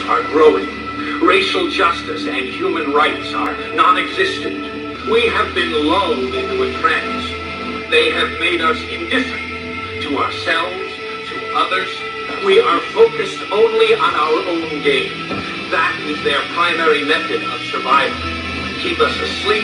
are growing. Racial justice and human rights are non-existent. We have been lulled into a trance. They have made us indifferent to ourselves, to others. We are focused only on our own gain. That is their primary method of survival. Keep us asleep,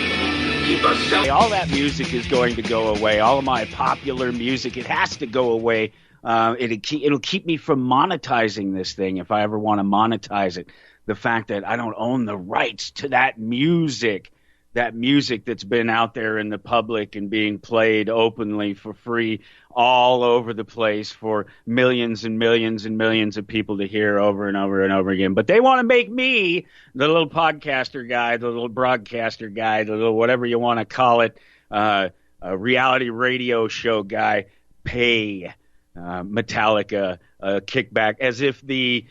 keep us self. All that music is going to go away. All of my popular music, it has to go away. It'll keep me from monetizing this thing if I ever want to monetize it. The fact that I don't own the rights to that music that's been out there in the public and being played openly for free all over the place for millions and millions and millions of people to hear over and over and over again. But they want to make me, the little podcaster guy, the little broadcaster guy, the little whatever you want to call it, a reality radio show guy, pay Metallica a kickback as if the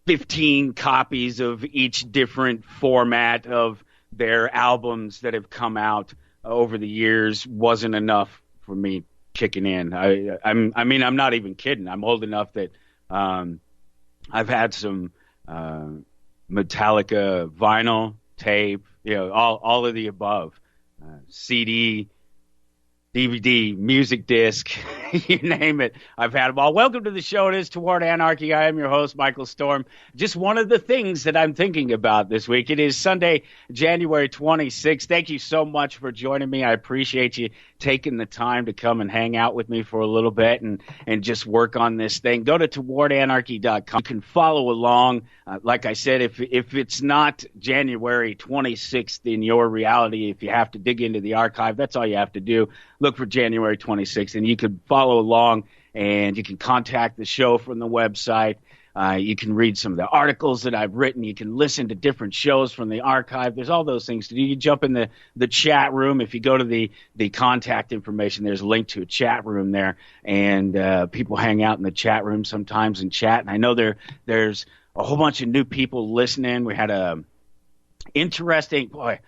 15 copies of each different format of their albums that have come out over the years wasn't enough for me kicking in. I mean, I'm not even kidding. I'm old enough that I've had some Metallica vinyl, tape, all of the above, CD, DVD, music disc, you name it. I've had them all. Welcome to the show. It is Toward Anarchy. I am your host, Michael Storm. Just one of the things that I'm thinking about this week. It is Sunday, January 26th. Thank you so much for joining me. I appreciate you taking the time to come and hang out with me for a little bit and just work on this thing. Go to towardanarchy.com. You can follow along. Like I said, if it's not January 26th in your reality, if you have to dig into the archive, that's all you have to do. Look for January 26th, and you can follow along, and you can contact the show from the website. You can read some of the articles that I've written. You can listen to different shows from the archive. There's all those things to do. You can jump in the chat room. If you go to the contact information, there's a link to a chat room there, and people hang out in the chat room sometimes and chat. And I know there's a whole bunch of new people listening. We had a interesting, boy,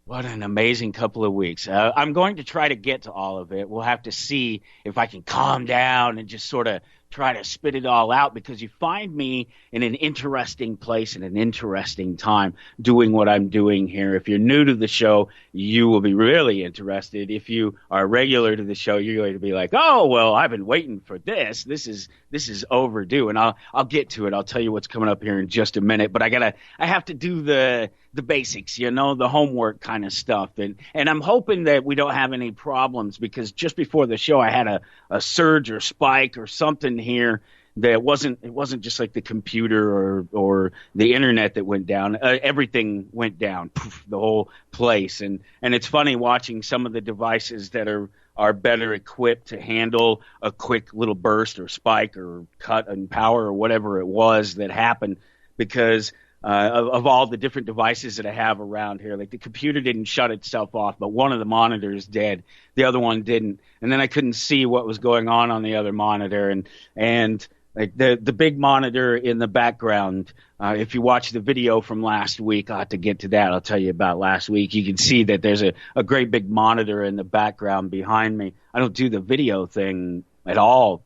what an amazing couple of weeks. I'm going to try to get to all of it. We'll have to see if I can calm down and just sort of try to spit it all out, because you find me in an interesting place and an interesting time doing what I'm doing here. If you're new to the show, you will be really interested. If you are regular to the show, you're going to be like, oh, well, I've been waiting for this. This is overdue. And I'll get to it. I'll tell you what's coming up here in just a minute. But I have to do the basics, the homework kind of stuff. And I'm hoping that we don't have any problems, because just before the show, I had a surge or spike or something here that it wasn't just like the computer or the internet that went down. Everything went down, poof, the whole place. And it's funny watching some of the devices that are better equipped to handle a quick little burst or spike or cut in power or whatever it was that happened, because of all the different devices that I have around here. Like the computer didn't shut itself off, but one of the monitors did. The other one didn't. And then I couldn't see what was going on the other monitor. And like the big monitor in the background, if you watch the video from last week, I'll have to get to that. I'll tell you about last week. You can see that there's a great big monitor in the background behind me. I don't do the video thing at all.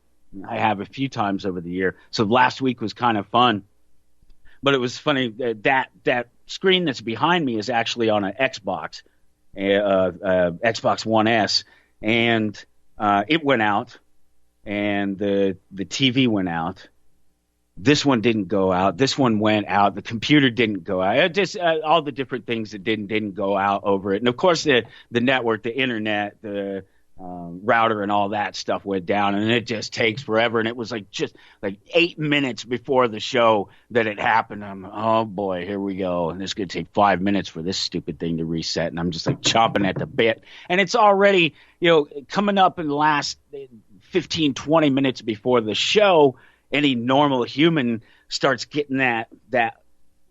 I have a few times over the year. So last week was kind of fun. But it was funny that screen that's behind me is actually on an Xbox, Xbox One S, and it went out, and the TV went out. This one didn't go out. This one went out. The computer didn't go out. It just all the different things that didn't go out over it. And of course the network, the internet, the router and all that stuff went down, and it just takes forever. And it was just 8 minutes before the show that it happened. Oh boy, here we go. And it's going to take 5 minutes for this stupid thing to reset. And I'm just chomping at the bit. And it's already, coming up in the last 15, 20 minutes before the show. Any normal human starts getting that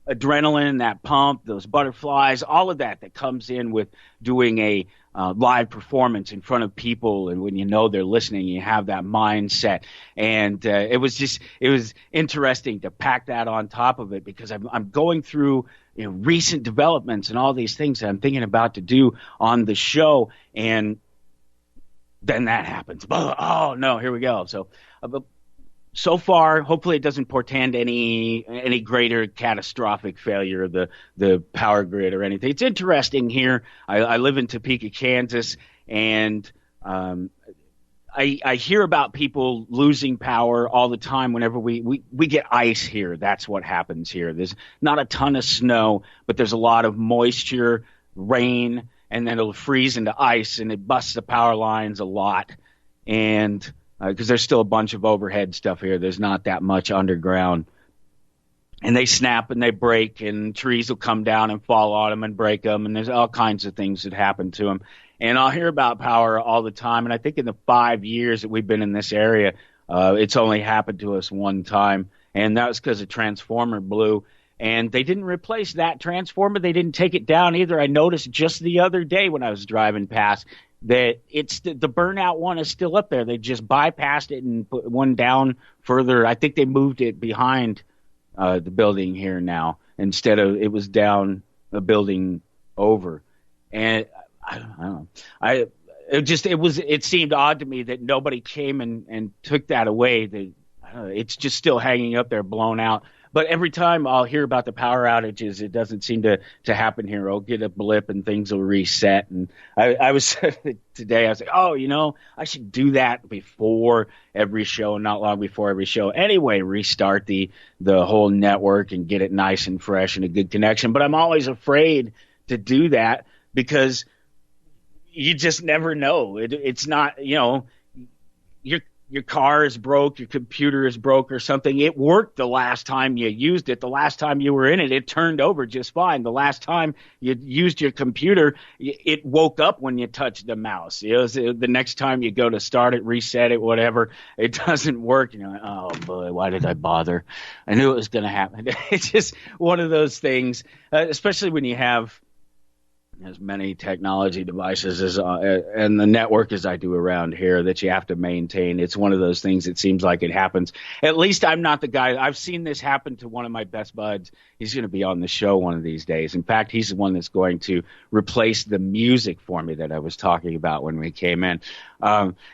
adrenaline, that pump, those butterflies, all of that comes in with doing a live performance in front of people, and when they're listening, you have that mindset. And it was interesting to pack that on top of it, because I'm going through recent developments and all these things that I'm thinking about to do on the show, and then that happens. Oh no, here we go. So so far, hopefully it doesn't portend any greater catastrophic failure of the power grid or anything. It's interesting here. I live in Topeka, Kansas, and I hear about people losing power all the time whenever we get ice here. That's what happens here. There's not a ton of snow, but there's a lot of moisture, rain, and then it'll freeze into ice, and it busts the power lines a lot. And because there's still a bunch of overhead stuff here, there's not that much underground. And they snap and they break, and trees will come down and fall on them and break them, and there's all kinds of things that happen to them. And I'll hear about power all the time, and I think in the 5 years that we've been in this area, it's only happened to us one time, and that was because a transformer blew, and they didn't replace that transformer. They didn't take it down either. I noticed just the other day when I was driving past that it's the burnout one is still up there. They just bypassed it and put one down further. I think they moved it behind the building here now instead of it was down a building over. And I don't know. It seemed odd to me that nobody came and took that away. It's just still hanging up there, blown out. But every time I'll hear about the power outages, it doesn't seem to happen here. I'll get a blip and things will reset. And I was today, I was like, oh, I should do that before every show, not long before every show. Anyway, restart the whole network and get it nice and fresh and a good connection. But I'm always afraid to do that because you just never know. It's not, your car is broke, your computer is broke or something. It worked the last time you used it. The last time you were in it, it turned over just fine. The last time you used your computer, it woke up when you touched the mouse. The next time you go to start it, reset it, whatever, it doesn't work. You're like, oh boy, why did I bother? I knew it was going to happen. It's just one of those things, especially when you have as many technology devices and the network as I do around here that you have to maintain. It's one of those things. It seems like it happens. At least I'm not the guy. I've seen this happen to one of my best buds. He's going to be on the show one of these days. In fact, he's the one that's going to replace the music for me that I was talking about when we came in.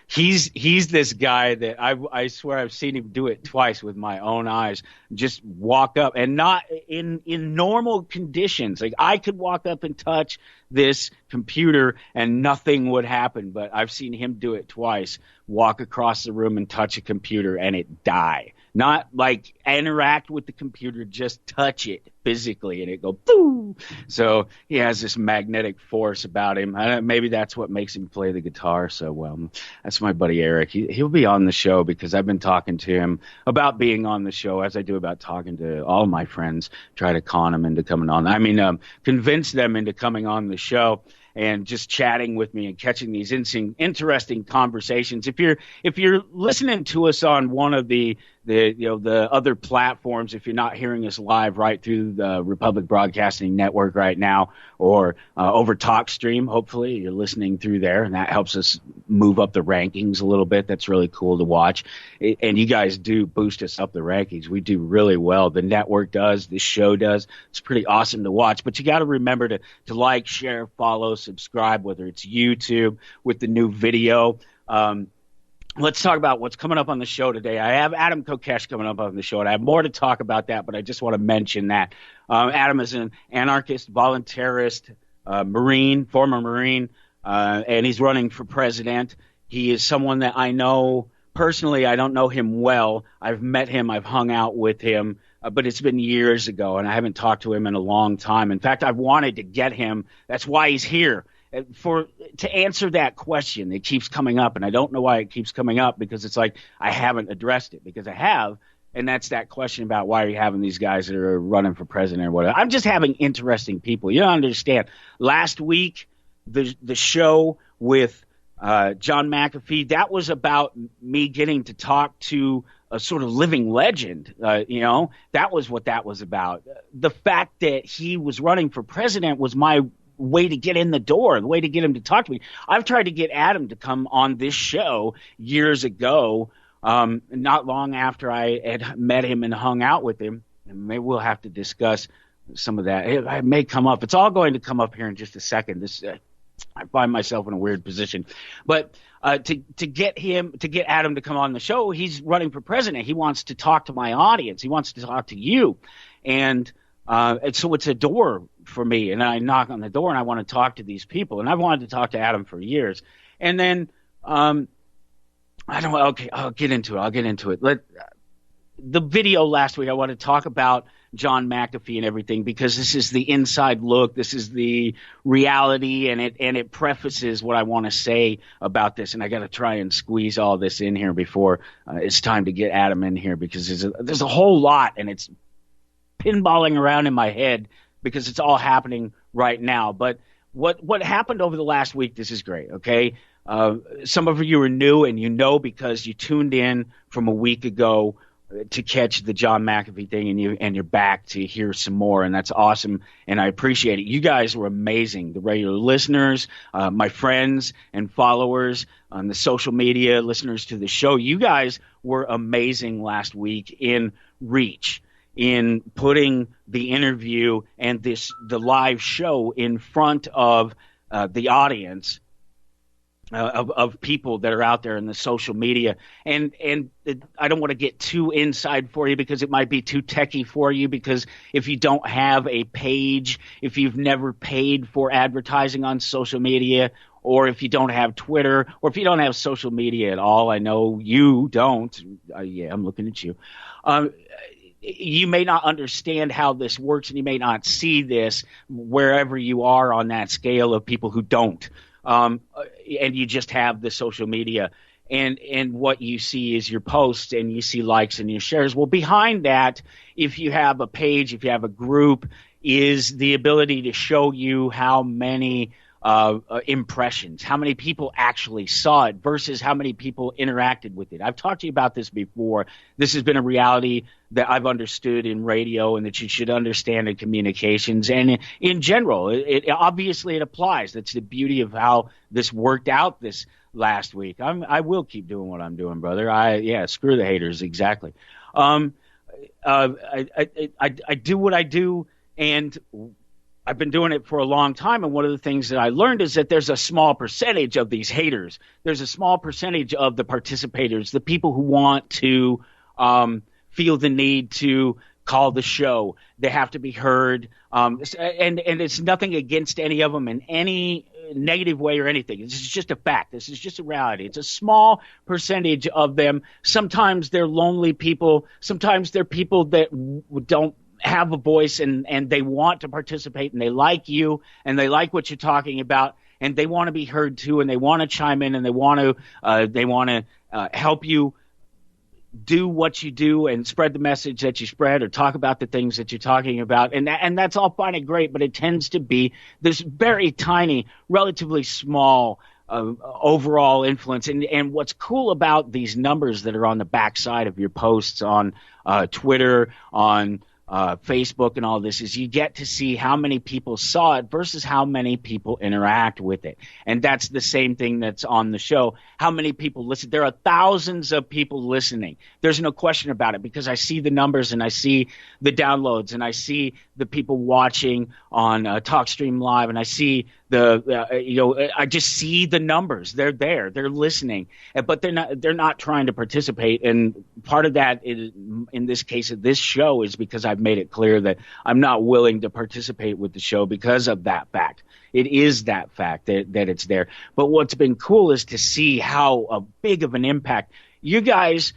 He's this guy that I swear I've seen him do it twice with my own eyes. Just walk up and not in normal conditions. Like I could walk up and touch this computer and nothing would happen, but I've seen him do it twice. Walk across the room and touch a computer and it die. Not like interact with the computer, just touch it physically and it go boom. So he has this magnetic force about him. Maybe that's what makes him play the guitar so well. That's my buddy Eric. He'll be on the show because I've been talking to him about being on the show, as I do about talking to all my friends, try to con them into coming on. Convince them into coming on the show and just chatting with me and catching these interesting conversations. If you're listening to us on one of the other platforms, if you're not hearing us live right through the Republic Broadcasting Network right now or over TalkStream, hopefully you're listening through there, and that helps us move up the rankings a little bit. That's really cool to watch. And you guys do boost us up the rankings. We do really well. The network does. The show does. It's pretty awesome to watch. But you got to remember to like, share, follow, subscribe, whether it's YouTube with the new video. Let's talk about what's coming up on the show today. I have Adam Kokesh coming up on the show, and I have more to talk about that, but I just want to mention that. Adam is an anarchist, voluntarist, Marine, former Marine, and he's running for president. He is someone that I know personally. I don't know him well. I've met him. I've hung out with him, but it's been years ago, and I haven't talked to him in a long time. In fact, I've wanted to get him. That's why he's here. To answer that question. It keeps coming up, and I don't know why it keeps coming up, because it's like I haven't addressed it, because I have, and that's that question about why are you having these guys that are running for president or whatever. I'm just having interesting people. You don't understand. Last week, the show with John McAfee, that was about me getting to talk to a sort of living legend. That was what that was about. The fact that he was running for president was my way to get in the door, the way to get him to talk to me. I've tried to get Adam to come on this show years ago, not long after I had met him and hung out with him, and maybe we'll have to discuss some of that. It may come up. It's all going to come up here in just a second. I find myself in a weird position. But to get Adam to come on the show, he's running for president. He wants to talk to my audience. He wants to talk to you. And so it's a door for me. And I knock on the door and I want to talk to these people. And I've wanted to talk to Adam for years. And then okay, I'll get into it. The video last week, I want to talk about John McAfee and everything, because this is the inside look. This is the reality, and it prefaces what I want to say about this. And I got to try and squeeze all this in here before it's time to get Adam in here, because there's a whole lot, and it's pinballing around in my head because it's all happening right now. But what happened over the last week, this is great, okay? Some of you are new, and you know because you tuned in from a week ago to catch the John McAfee thing, and you're back to hear some more, and that's awesome, and I appreciate it. You guys were amazing, the regular listeners, my friends and followers on the social media, listeners to the show. You guys were amazing last week in reach, in putting the interview and the live show in front of the audience. Of people that are out there in the social media. And I don't want to get too inside for you because it might be too techie for you, because if you don't have a page, if you've never paid for advertising on social media, or if you don't have Twitter, or if you don't have social media at all, I know you don't. Yeah, I'm looking at you. You may not understand how this works, and you may not see this wherever you are on that scale of people who don't. And you just have the social media, and what you see is your posts, and you see likes and your shares. Well, behind that, if you have a page, if you have a group, is the ability to show you how many impressions, how many people actually saw it versus how many people interacted with it. I've talked to you about this before. This has been a reality that I've understood in radio and that you should understand in communications. And in general, it obviously it applies. That's the beauty of how this worked out this last week. I will keep doing what I'm doing, brother. Screw the haters. Exactly. I do what I do, and I've been doing it for a long time, and one of the things that I learned is that there's a small percentage of these haters. There's a small percentage of the participators, the people who want to feel the need to call the show. They have to be heard, and it's nothing against any of them in any negative way or anything. This is just a fact. This is just a reality. It's a small percentage of them. Sometimes they're lonely people. Sometimes they're people that don't have a voice, and they want to participate, and they like you, and they like what you're talking about, and they want to be heard too, and they want to chime in, and they want to help you do what you do and spread the message that you spread, or talk about the things that you're talking about, and that's all fine and great, but it tends to be this very tiny, relatively small overall influence. And what's cool about these numbers that are on the backside of your posts on Twitter, on Facebook and all this, is you get to see how many people saw it versus how many people interact with it. And that's the same thing that's on the show. How many people listen? There are thousands of people listening. There's no question about it, because I see the numbers, and I see the downloads, and I see the people watching on TalkStream Live, and I see I just see the numbers. They're there. They're listening, but they're not trying to participate. And part of that is, in this case of this show, is because I've made it clear that I'm not willing to participate with the show because of that fact. It is that fact that it's there. But what's been cool is to see how big of an impact you guys,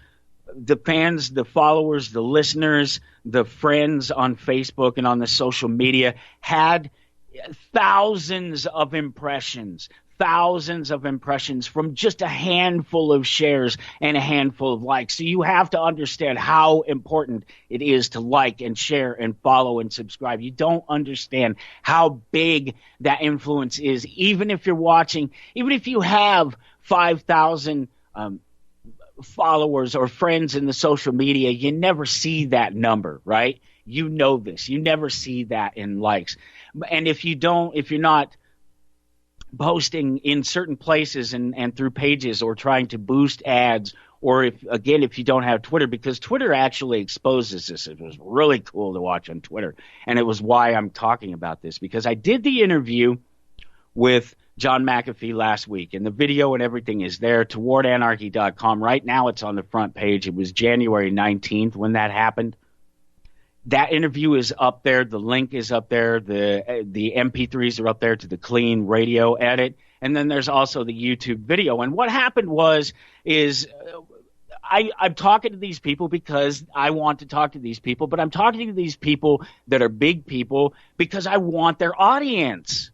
the fans, the followers, the listeners, the friends on Facebook and on the social media, had thousands of impressions from just a handful of shares and a handful of likes. So you have to understand how important it is to like and share and follow and subscribe. You don't understand how big that influence is. Even if you're watching, even if you have 5,000 followers or friends in the social media, you never see that number, right? You know this. You never see that in likes. And if you're not posting in certain places and through pages, or trying to boost ads, or if you don't have Twitter, because Twitter actually exposes this. It was really cool to watch on Twitter. And it was why I'm talking about this, because I did the interview with John McAfee last week, and the video and everything is there, towardanarchy.com. Right now it's on the front page. It was January 19th when that happened. That interview is up there. The link is up there. The MP3s are up there to the clean radio edit. And then there's also the YouTube video. And what happened is I'm talking to these people because I want to talk to these people, but I'm talking to these people that are big people because I want their audience.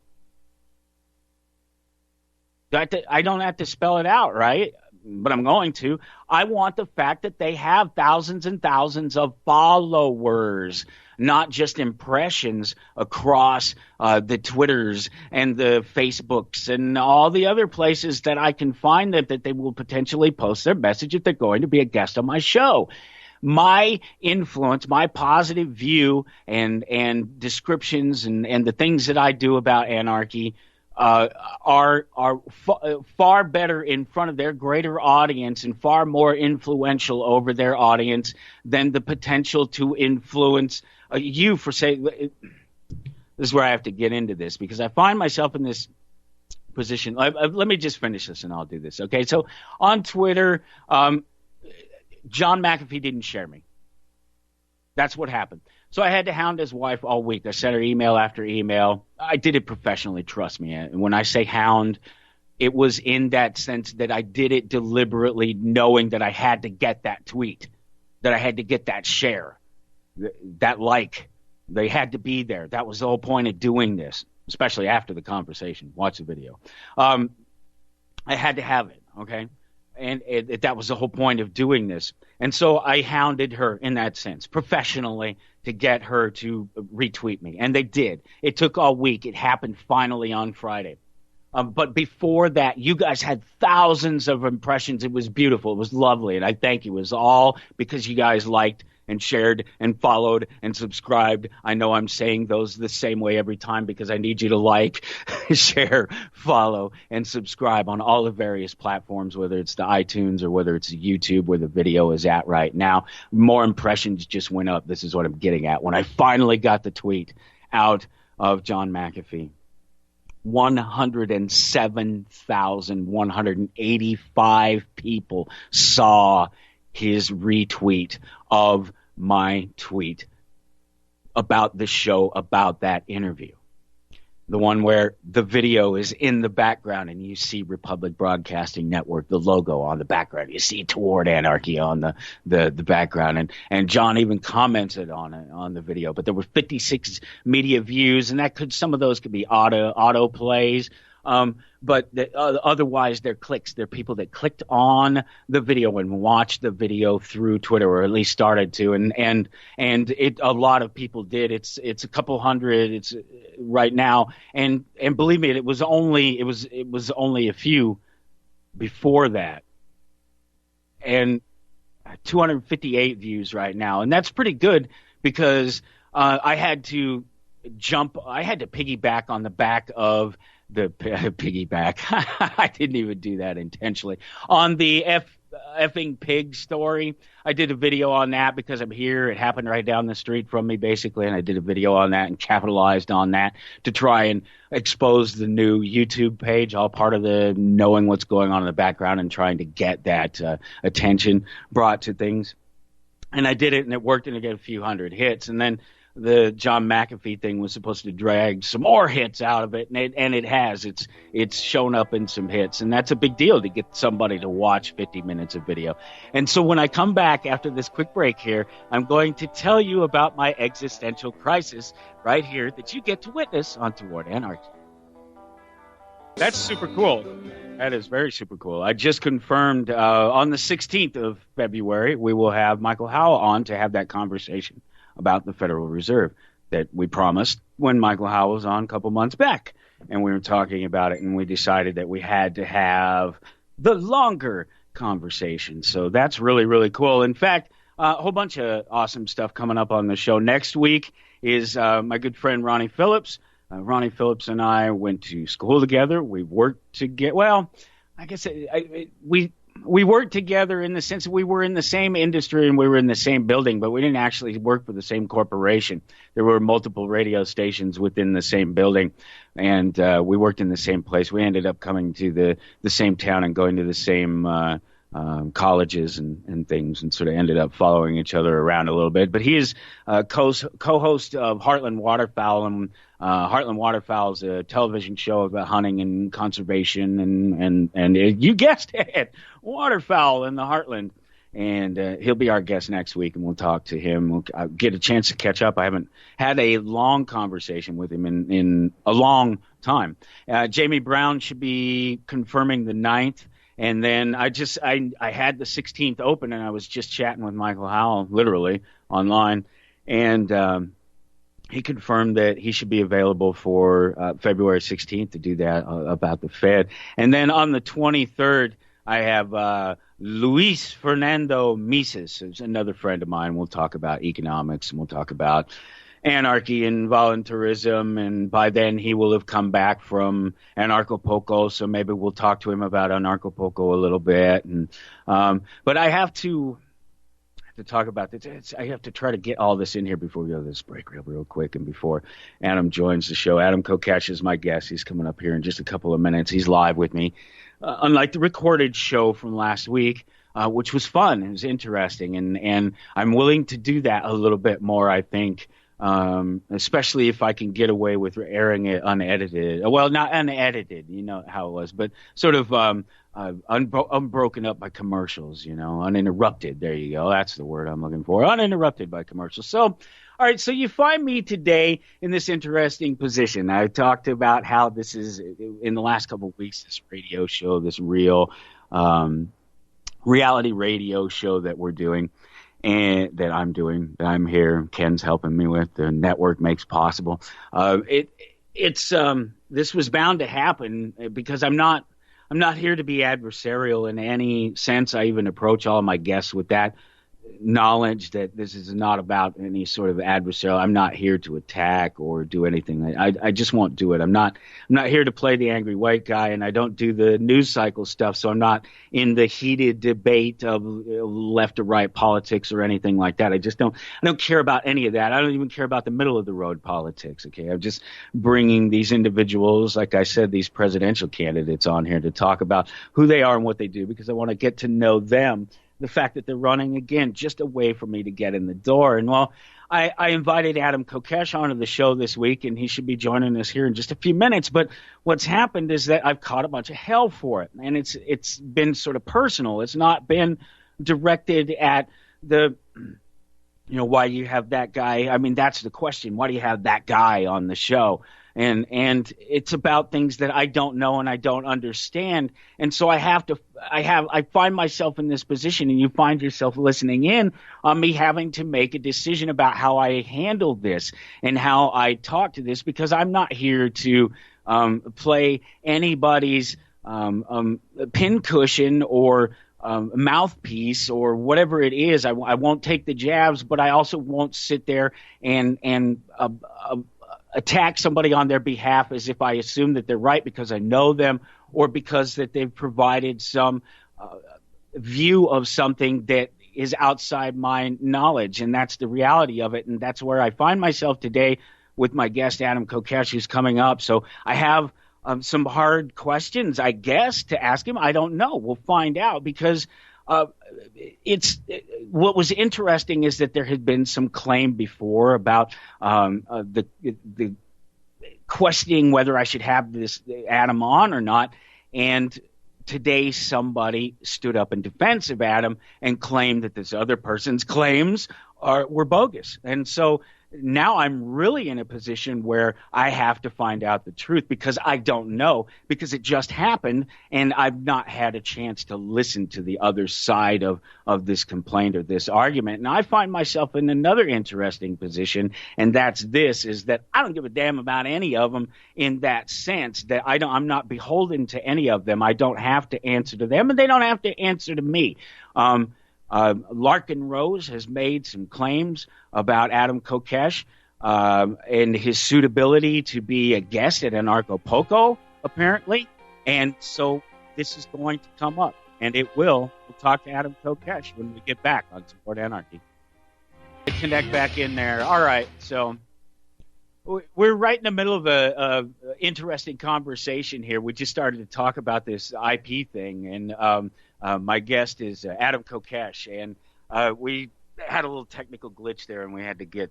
I don't have to spell it out, right? But I'm going to. I want the fact that they have thousands and thousands of followers, not just impressions across the Twitters and the Facebooks and all the other places that I can find them, that they will potentially post their message if they're going to be a guest on my show. My influence, my positive view and descriptions and the things that I do about anarchy are far better in front of their greater audience and far more influential over their audience than the potential to influence you for saying. This is where I have to get into this because I find myself in this position. Let me just finish this and I'll do this. Okay, so on Twitter, John McAfee didn't share me. That's what happened. So I had to hound his wife all week. I sent her email after email. I did it professionally, trust me. And when I say hound, it was in that sense that I did it deliberately, knowing that I had to get that tweet, that I had to get that share, that like. They had to be there. That was the whole point of doing this, especially after the conversation. Watch the video. I had to have it, okay? And that was the whole point of doing this. And so I hounded her in that sense, professionally, to get her to retweet me. And they did. It took all week. It happened finally on Friday. But before that, you guys had thousands of impressions. It was beautiful. It was lovely. And I thank you. It was all because you guys liked and shared and followed and subscribed. I know I'm saying those the same way every time because I need you to like, share, follow, and subscribe on all the various platforms, whether it's the iTunes or whether it's YouTube where the video is at right now. More impressions just went up. This is what I'm getting at. When I finally got the tweet out of John McAfee, 107,185 people saw his retweet of my tweet about the show, about that interview. The one where the video is in the background and you see Republic Broadcasting Network, the logo on the background. You see Toward Anarchy on the background. And John even commented on the video. But there were 56 media views, and some of those could be auto plays. But otherwise, they're clicks. They're people that clicked on the video and watched the video through Twitter, or at least started to. And a lot of people did. It's a couple hundred. It's right now. And believe me, it was only a few before that. And 258 views right now, and that's pretty good because I had to piggyback on the back of the piggyback. I didn't even do that intentionally. On the effing pig story, I did a video on that because I'm here. It happened right down the street from me, basically, and I did a video on that and capitalized on that to try and expose the new YouTube page, all part of the knowing what's going on in the background and trying to get that attention brought to things. And I did it, and it worked, and I got a few hundred hits. And then the John McAfee thing was supposed to drag some more hits out of it, and it has. It's shown up in some hits, and that's a big deal to get somebody to watch 50 minutes of video. And so when I come back after this quick break here, I'm going to tell you about my existential crisis right here that you get to witness on Toward Anarchy. That's super cool. That is very super cool. I just confirmed on the 16th of February, we will have Michael Howell on to have that conversation about the Federal Reserve that we promised when Michael Howell was on a couple months back. And we were talking about it, and we decided that we had to have the longer conversation. So that's really, really cool. In fact, a whole bunch of awesome stuff coming up on the show. Next week is my good friend Ronnie Phillips. Ronnie Phillips and I went to school together. We worked together. Well, I guess we we worked together in the sense that we were in the same industry and we were in the same building, but we didn't actually work for the same corporation. There were multiple radio stations within the same building, and we worked in the same place. We ended up coming to the same town and going to the same colleges and things, and sort of ended up following each other around a little bit. But he is co-host of Heartland Waterfowl, and Heartland Waterfowl is a television show about hunting and conservation, and you guessed it, waterfowl in the Heartland. And he'll be our guest next week, and we'll talk to him. We'll get a chance to catch up. I haven't had a long conversation with him in a long time. Jamie Brown should be confirming the 9th. And then I had the 16th open, and I was just chatting with Michael Howell, literally, online. And he confirmed that he should be available for February 16th to do that about the Fed. And then on the 23rd, I have Luis Fernando Mises, who's another friend of mine. We'll talk about economics, and we'll talk about anarchy and voluntarism, and by then he will have come back from Anarcho-Poco, so maybe we'll talk to him about Anarcho-Poco a little bit. And but I have to talk about this. I have to try to get all this in here before we go to this break real quick, and before Adam joins the show. Adam Kokesh is my guest. He's coming up here in just a couple of minutes. He's live with me, unlike the recorded show from last week, which was fun. It was interesting, and I'm willing to do that a little bit more, I think. Especially if I can get away with airing it unedited. Well, not unedited, you know how it was, but sort of unbroken up by commercials, uninterrupted. There you go. That's the word I'm looking for. Uninterrupted by commercials. So, all right, so you find me today in this interesting position. I talked about how this is, in the last couple of weeks, this radio show, this real reality radio show that we're doing. And that I'm doing, that I'm here, Ken's helping me with, the network makes possible. This was bound to happen because I'm not here to be adversarial in any sense. I even approach all of my guests with that knowledge that this is not about any sort of adversarial. I'm not here to attack or do anything. I just won't do it. I'm not here to play the angry white guy, and I don't do the news cycle stuff, so I'm not in the heated debate of left to right politics or anything like that. I don't care about any of that. I don't even care about the middle of the road politics. Okay. I'm just bringing these individuals, like I said, these presidential candidates on here to talk about who they are and what they do, because I want to get to know them. The fact that they're running, again, just a way for me to get in the door. And, well, I invited Adam Kokesh onto the show this week, and he should be joining us here in just a few minutes. But what's happened is that I've caught a bunch of hell for it, and it's been sort of personal. It's not been directed at the why do you have that guy? I mean, that's the question. Why do you have that guy on the show? And it's about things that I don't know and I don't understand. And so I find myself in this position, and you find yourself listening in on me having to make a decision about how I handle this and how I talk to this, because I'm not here to play anybody's pincushion or mouthpiece or whatever it is. I won't take the jabs, but I also won't sit there and attack somebody on their behalf as if I assume that they're right because I know them, or because that they've provided some view of something that is outside my knowledge. And that's the reality of it. And that's where I find myself today with my guest, Adam Kokesh, who's coming up. So I have some hard questions, I guess, to ask him. I don't know. We'll find out, because what was interesting is that there had been some claim before about the questioning whether I should have this Adam on or not. And today somebody stood up in defense of Adam and claimed that this other person's claims were bogus. And so now I'm really in a position where I have to find out the truth, because I don't know, because it just happened and I've not had a chance to listen to the other side of this complaint or this argument. And I find myself in another interesting position, and that's is that I don't give a damn about any of them, in that sense that I'm not beholden to any of them. I don't have to answer to them, and they don't have to answer to me. Larkin Rose has made some claims about Adam Kokesh and his suitability to be a guest at Anarcho-Poco, apparently. And so this is going to come up. and it will. We'll talk to Adam Kokesh when we get back on Toward Anarchy. Connect back in there. All right, so we're right in the middle of a interesting conversation here. We just started to talk about this IP thing, and my guest is Adam Kokesh, and we had a little technical glitch there, and we had to get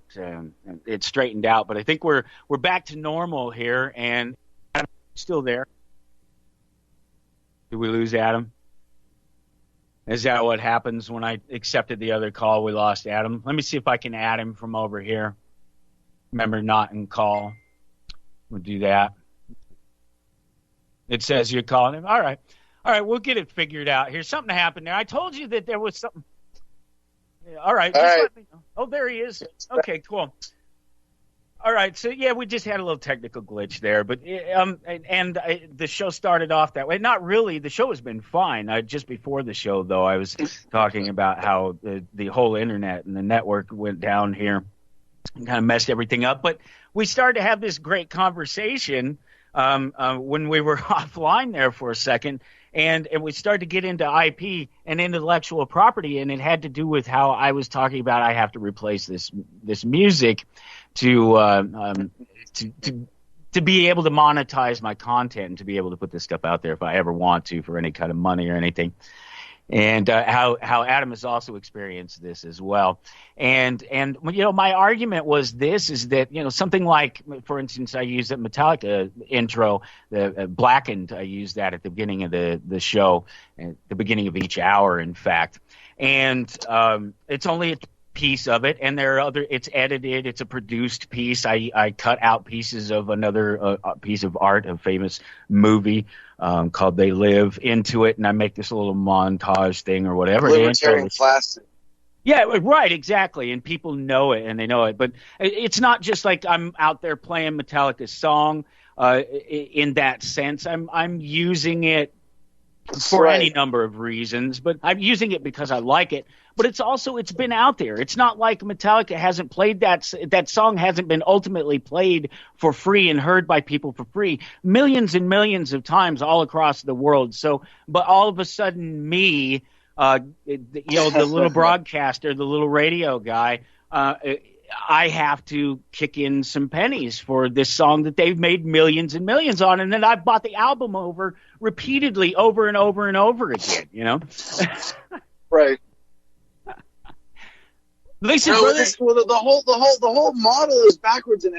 it straightened out. But I think we're back to normal here, and Adam's still there. Did we lose Adam? Is that what happens when I accepted the other call? We lost Adam. Let me see if I can add him from over here. Remember, not in call. We'll do that. It says you're calling him. All right. We'll get it figured out here. Something happened there. I told you that there was something. All right. Let me know. Oh, there he is. Okay, cool. All right. So, yeah, we just had a little technical glitch there. But the show started off that way. Not really. The show has been fine. Just before the show, though, I was talking about how the whole internet and the network went down here and kind of messed everything up. But we started to have this great conversation when we were offline there for a second. And we started to get into IP and intellectual property, and it had to do with how I was talking about I have to replace this music to be able to monetize my content and to be able to put this stuff out there if I ever want to for any kind of money or anything. And how Adam has also experienced this as well. And my argument was this, is that, something like, for instance, I used that Metallica intro, the Blackened, I used that at the beginning of the show, at the beginning of each hour, in fact. And it's only a piece of it, and there are other, it's edited, it's a produced piece. I cut out pieces of another piece of art, a famous movie called They Live, into it, and I make this little montage thing or whatever. Libertarian plastic. Yeah, right, exactly, and people know it, and they know it. But it's not just like I'm out there playing Metallica's song in that sense. I'm using it for any number of reasons, but I'm using it because I like it. But it's been out there. It's not like Metallica hasn't played that song hasn't been ultimately played for free and heard by people for free millions and millions of times all across the world. So, but all of a sudden, me, the little broadcaster, the little radio guy, I have to kick in some pennies for this song that they've made millions and millions on, and then I've bought the album repeatedly over and over and over again. Right. Listen, the whole model is backwards, and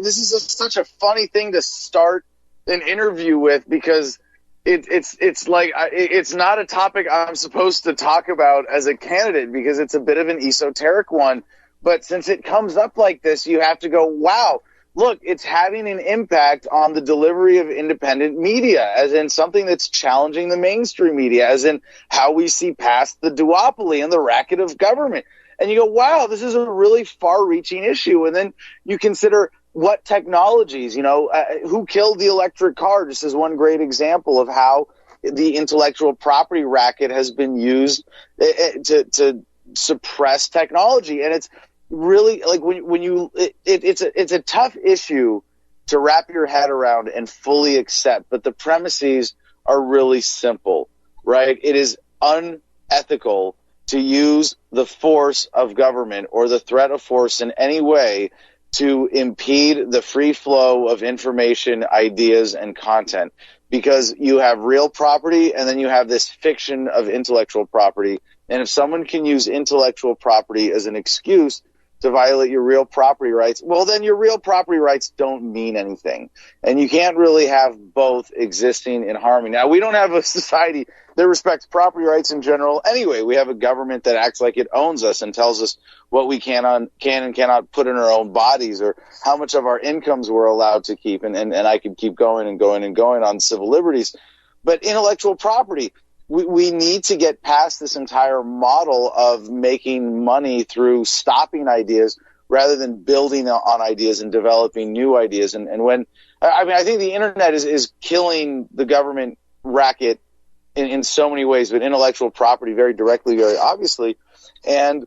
this is such a funny thing to start an interview with, because it's like it's not a topic I'm supposed to talk about as a candidate, because it's a bit of an esoteric one. But since it comes up like this, you have to go, wow, look, it's having an impact on the delivery of independent media, as in something that's challenging the mainstream media, as in how we see past the duopoly and the racket of government. And you go, wow, this is a really far-reaching issue. And then you consider what technologies, who killed the electric car, just as one great example of how the intellectual property racket has been used to suppress technology. And it's really like it's a tough issue to wrap your head around and fully accept, but the premises are really simple, right? It is unethical to use the force of government or the threat of force in any way to impede the free flow of information, ideas, and content, because you have real property and then you have this fiction of intellectual property. And if someone can use intellectual property as an excuse to violate your real property rights, well, then your real property rights don't mean anything. And you can't really have both existing in harmony. Now, we don't have a society that respects property rights in general. Anyway, we have a government that acts like it owns us and tells us what we can and cannot put in our own bodies, or how much of our incomes we're allowed to keep. And I could keep going and going and going on civil liberties. But intellectual property, we need to get past this entire model of making money through stopping ideas rather than building on ideas and developing new ideas. And when, I think the internet is killing the government racket in so many ways, but intellectual property very directly, very obviously. And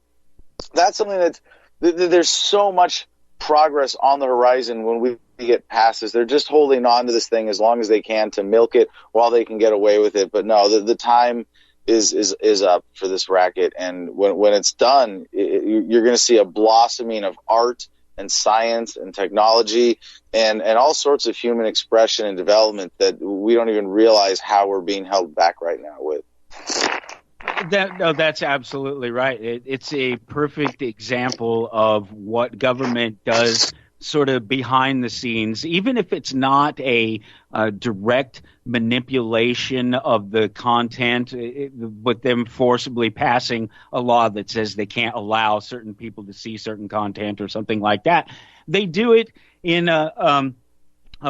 that's something that there's so much progress on the horizon when we get past this. They're just holding on to this thing as long as they can to milk it while they can get away with it. But no, the time is up for this racket. And when it's done, you're going to see a blossoming of art and science and technology and all sorts of human expression and development that we don't even realize how we're being held back right now with. That's absolutely right. It's a perfect example of what government does sort of behind the scenes, even if it's not a direct manipulation of the content, with them forcibly passing a law that says they can't allow certain people to see certain content or something like that. They do it in a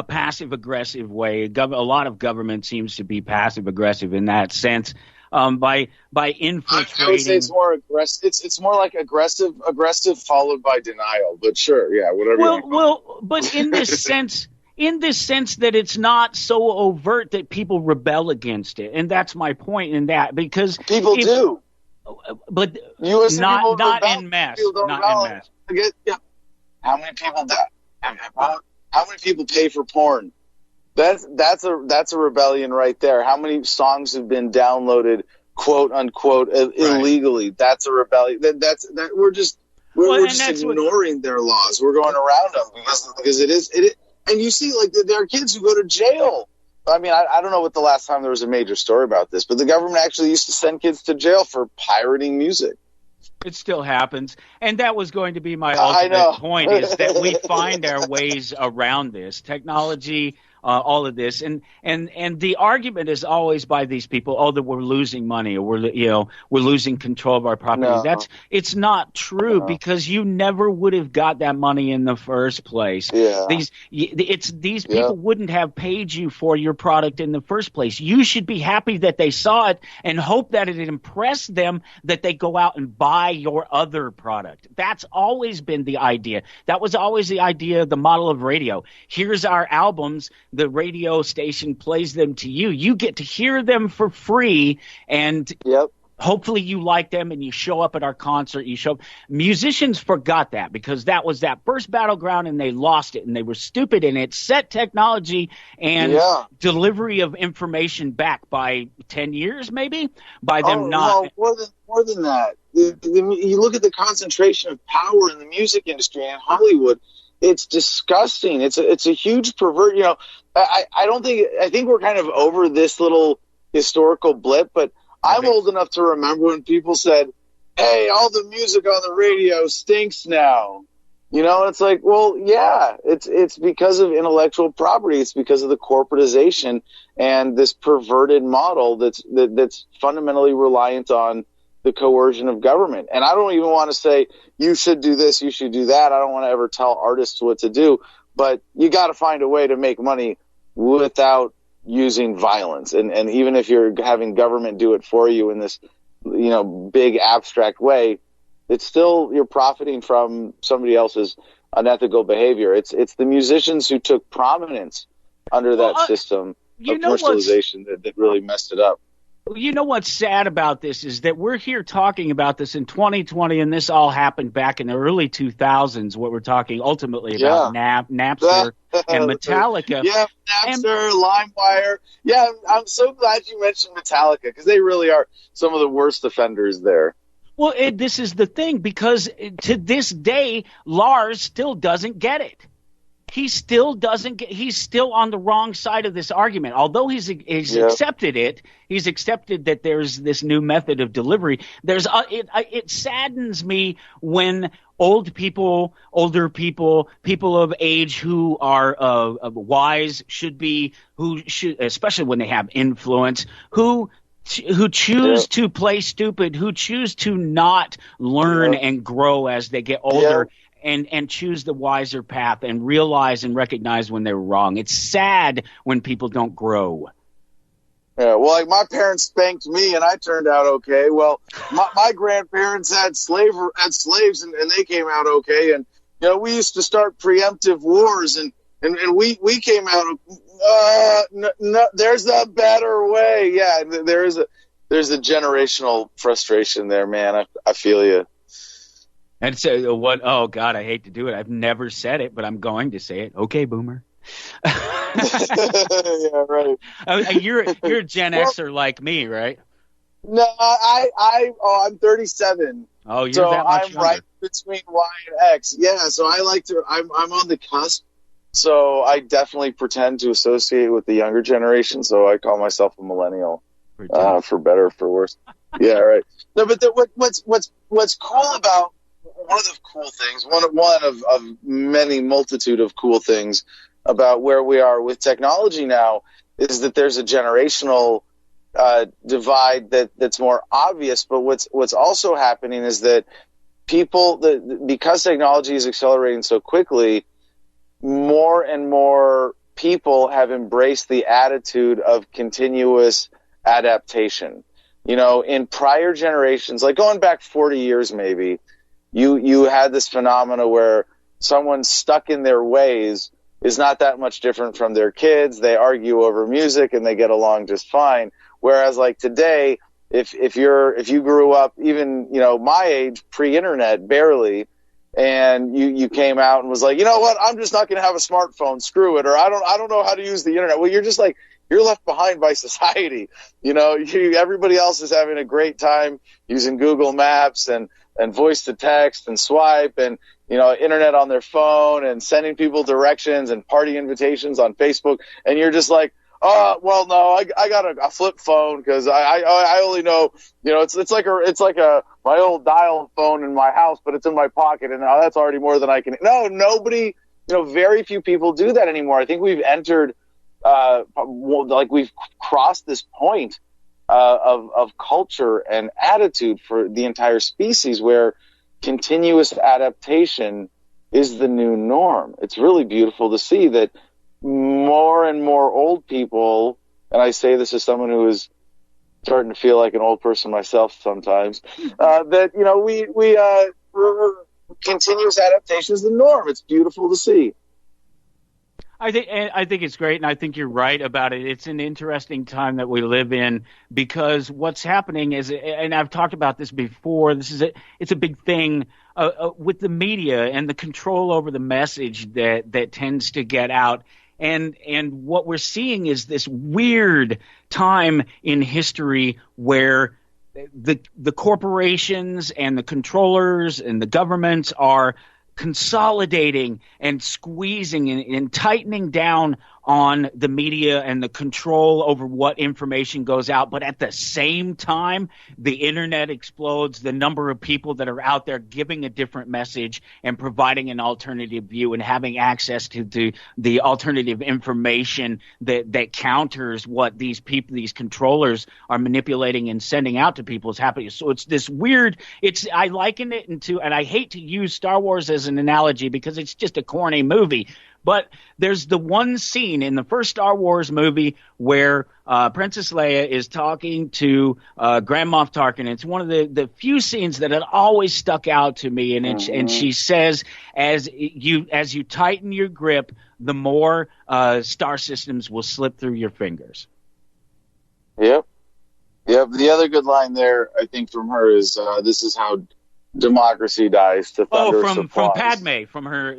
passive-aggressive way. A lot of government seems to be passive-aggressive in that sense. By infiltrating. I would say it's more aggressive. It's more like aggressive followed by denial. But sure, yeah, whatever. Well, but in this sense that it's not so overt that people rebel against it, and that's my point in that, because people do, but US not en masse. Not en masse. Yeah. How many people die? How many people pay for porn? That's a rebellion right there. How many songs have been downloaded, quote unquote, illegally? Right. That's a rebellion. We're just ignoring their laws. We're going around them because it is. And you see, like, there are kids who go to jail. I mean, I don't know what the last time there was a major story about this, but the government actually used to send kids to jail for pirating music. It still happens, and that was going to be my ultimate point: is that we find our ways around this technology. All of this, and the argument is always by these people, that we're losing money, or we're losing control of our property. No. It's not true, because you never would have got that money in the first place. Yeah. These people wouldn't have paid you for your product in the first place. You should be happy that they saw it and hope that it impressed them, that they go out and buy your other product. That's always been the idea. That was always the idea, the model of radio. Here's our albums. The radio station plays them to you. You get to hear them for free, and hopefully you like them, and you show up at our concert. Musicians forgot that, because that was that first battleground, and they lost it, and they were stupid, and it set technology and delivery of information back by 10 years, maybe, by them not. No, more than that. You look at the concentration of power in the music industry and Hollywood. It's disgusting. It's a huge pervert. I think we're kind of over this little historical blip, but I'm old enough to remember when people said, "Hey, all the music on the radio stinks now." It's like, well, yeah, it's because of intellectual property. It's because of the corporatization and this perverted model that's fundamentally reliant on the coercion of government. And I don't even want to say you should do this, you should do that. I don't want to ever tell artists what to do, but you got to find a way to make money without using violence. And even if you're having government do it for you in this, big abstract way, it's still, you're profiting from somebody else's unethical behavior. It's the musicians who took prominence under that system of commercialization that really messed it up. You know what's sad about this is that we're here talking about this in 2020, and this all happened back in the early 2000s, what we're talking ultimately about Napster and Metallica. Yeah, Napster, LimeWire. Yeah, I'm so glad you mentioned Metallica, because they really are some of the worst offenders there. Well, this is the thing, because to this day, Lars still doesn't get it. He still doesn't get. He's still on the wrong side of this argument. Although he's accepted it, he's accepted that there's this new method of delivery. It saddens me when older people, people of age who are wise especially when they have influence, who choose to play stupid, who choose to not learn and grow as they get older. And choose the wiser path and realize and recognize when they're wrong. It's sad when people don't grow. Yeah, well, like my parents spanked me and I turned out okay. Well, my grandparents had slaves and they came out okay. And we used to start preemptive wars and we came out. No, there's a better way. Yeah, there's a generational frustration there, man. I feel you. And so what? Oh God, I hate to do it. I've never said it, but I'm going to say it. Okay, Boomer. Yeah, right. You're a Gen Xer like me, right? No, I'm 37. Oh, you're So that much I'm younger. right between Y and X. Yeah, so I like to. I'm on the cusp. So I definitely pretend to associate with the younger generation. So I call myself a millennial, for better or for worse. Yeah, right. No, but what's cool about one of the cool things, one of many multitude of cool things about where we are with technology now is that there's a generational divide that's more obvious. But what's also happening is that because technology is accelerating so quickly, more and more people have embraced the attitude of continuous adaptation. In prior generations, like going back 40 years maybe, you had this phenomena where someone stuck in their ways is not that much different from their kids. They argue over music and they get along just fine. Whereas like today, if you grew up even, my age, pre-internet, barely, and you came out and was like, you know what, I'm just not going to have a smartphone, screw it, or I don't know how to use the internet. Well, you're just like, you're left behind by society. Everybody else is having a great time using Google Maps and voice to text and swipe and internet on their phone and sending people directions and party invitations on Facebook, and you're just like, well, no, I got a flip phone because I only know, it's like my old dial phone in my house, but it's in my pocket, and that's already more than I can. No, nobody, very few people do that anymore. I think we've entered, we've crossed this point of culture and attitude for the entire species where continuous adaptation is the new norm. It's really beautiful to see that more and more old people, and I say this as someone who is starting to feel like an old person myself sometimes, that continuous adaptation is the norm. It's beautiful to see. I think it's great, and I think you're right about it. It's an interesting time that we live in because what's happening is, and I've talked about this before. It's a big thing with the media and the control over the message that tends to get out. And what we're seeing is this weird time in history where the corporations and the controllers and the governments are consolidating and squeezing and tightening down on the media and the control over what information goes out. But at the same time, the internet explodes, the number of people that are out there giving a different message and providing an alternative view and having access to the alternative information that counters what these people, these controllers are manipulating and sending out to people is happening. So it's this weird, I liken it and I hate to use Star Wars as an analogy because it's just a corny movie. But there's the one scene in the first Star Wars movie where Princess Leia is talking to Grand Moff Tarkin. It's one of the few scenes that had always stuck out to me, and she says, as you tighten your grip, the more star systems will slip through your fingers. Yep. The other good line there, I think, from her is, "This is how democracy dies." To thunderous applause. From Padme, from her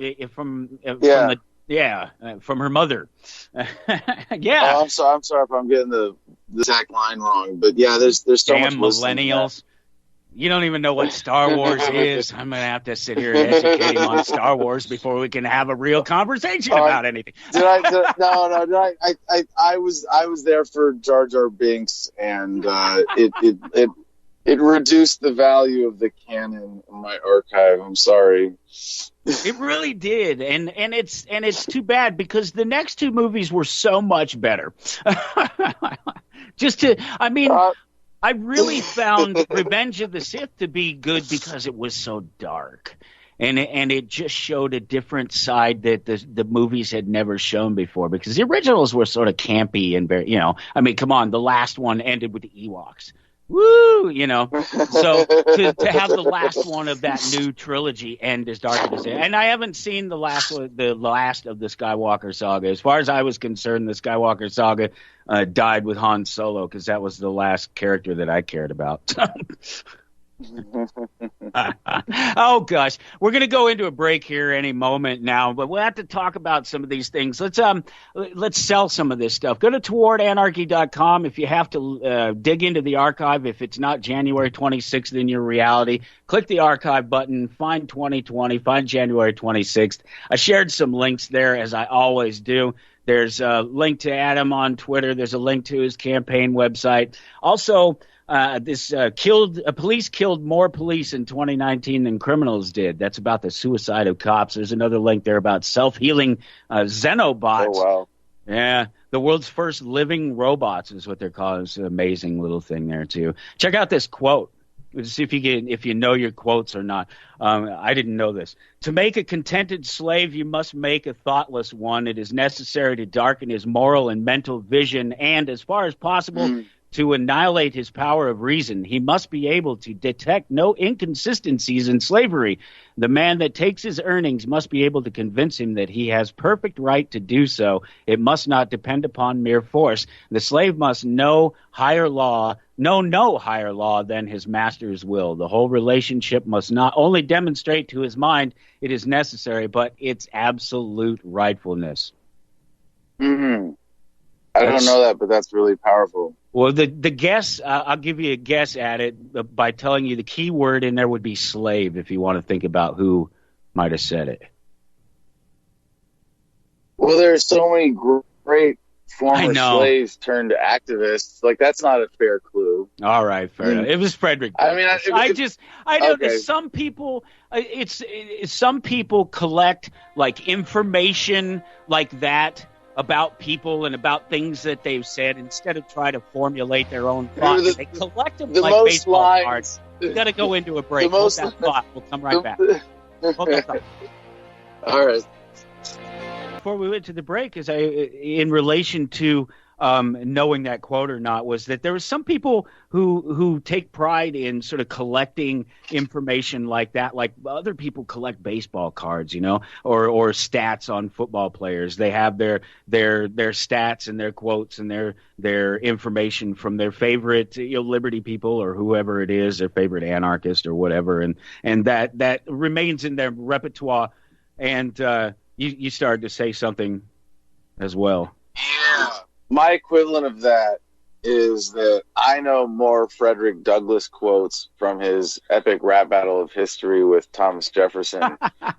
mother. Yeah. Oh, I'm sorry if I'm getting the exact line wrong, but yeah, there's so Damn much millennials. You don't even know what Star Wars is. I'm going to have to sit here and educate him on Star Wars before we can have a real conversation about anything. I was there for Jar Jar Binks, and it reduced the value of the canon in my archive. I'm sorry. It really did, and it's too bad because the next two movies were so much better. I really found Revenge of the Sith to be good because it was so dark, and it just showed a different side that the movies had never shown before. Because the originals were sort of campy and very, come on, the last one ended with the Ewoks. Woo, so to have the last one of that new trilogy end as dark as it is. And I haven't seen the last of the Skywalker saga. As far as I was concerned, the Skywalker saga died with Han Solo because that was the last character that I cared about. Oh gosh, we're going to go into a break here any moment now, but we'll have to talk about some of these things. Let's sell some of this stuff. Go to towardanarchy.com if you have to dig into the archive. If it's not January 26th in your reality, click the archive button, find 2020, find January 26th. I shared some links there, as I always do. There's a link to Adam on Twitter. There's a link to his campaign website. Also, police killed more police in 2019 than criminals did. That's about the suicide of cops. There's another link there about self-healing Xenobots. Oh, wow. Yeah, the world's first living robots is what they're called. It's an amazing little thing there too. Check out this quote. Let's see if you know your quotes or not. I didn't know this. To make a contented slave, you must make a thoughtless one. It is necessary to darken his moral and mental vision, and as far as possible, to annihilate his power of reason. He must be able to detect no inconsistencies in slavery. The man that takes his earnings must be able to convince him that he has perfect right to do so. It must not depend upon mere force. The slave must know no higher law than his master's will. The whole relationship must not only demonstrate to his mind it is necessary, but its absolute rightfulness. Mm-hmm. I don't know that, but that's really powerful. Well, the guess, I'll give you a guess at it by telling you the key word in there would be slave, if you want to think about who might have said it. Well, there's so many great former slaves turned activists. Like, that's not a fair clue. All right, fair enough. It was Frederick. I mean, I noticed some people. Some people collect like information like that about people and about things that they've said instead of trying to formulate their own thoughts. They collect them like baseball cards. We've got to go into a break. Hold that thought. We'll come right back. Hold that thought. All right. Before we went to the break, in relation to knowing that quote or not, was that there were some people who take pride in sort of collecting information like that, like other people collect baseball cards, or stats on football players. They have their stats and their quotes and their information from their favorite liberty people or whoever it is, their favorite anarchist or whatever, and that remains in their repertoire. And you started to say something as well. Yeah. My equivalent of that is that I know more Frederick Douglass quotes from his epic rap battle of history with Thomas Jefferson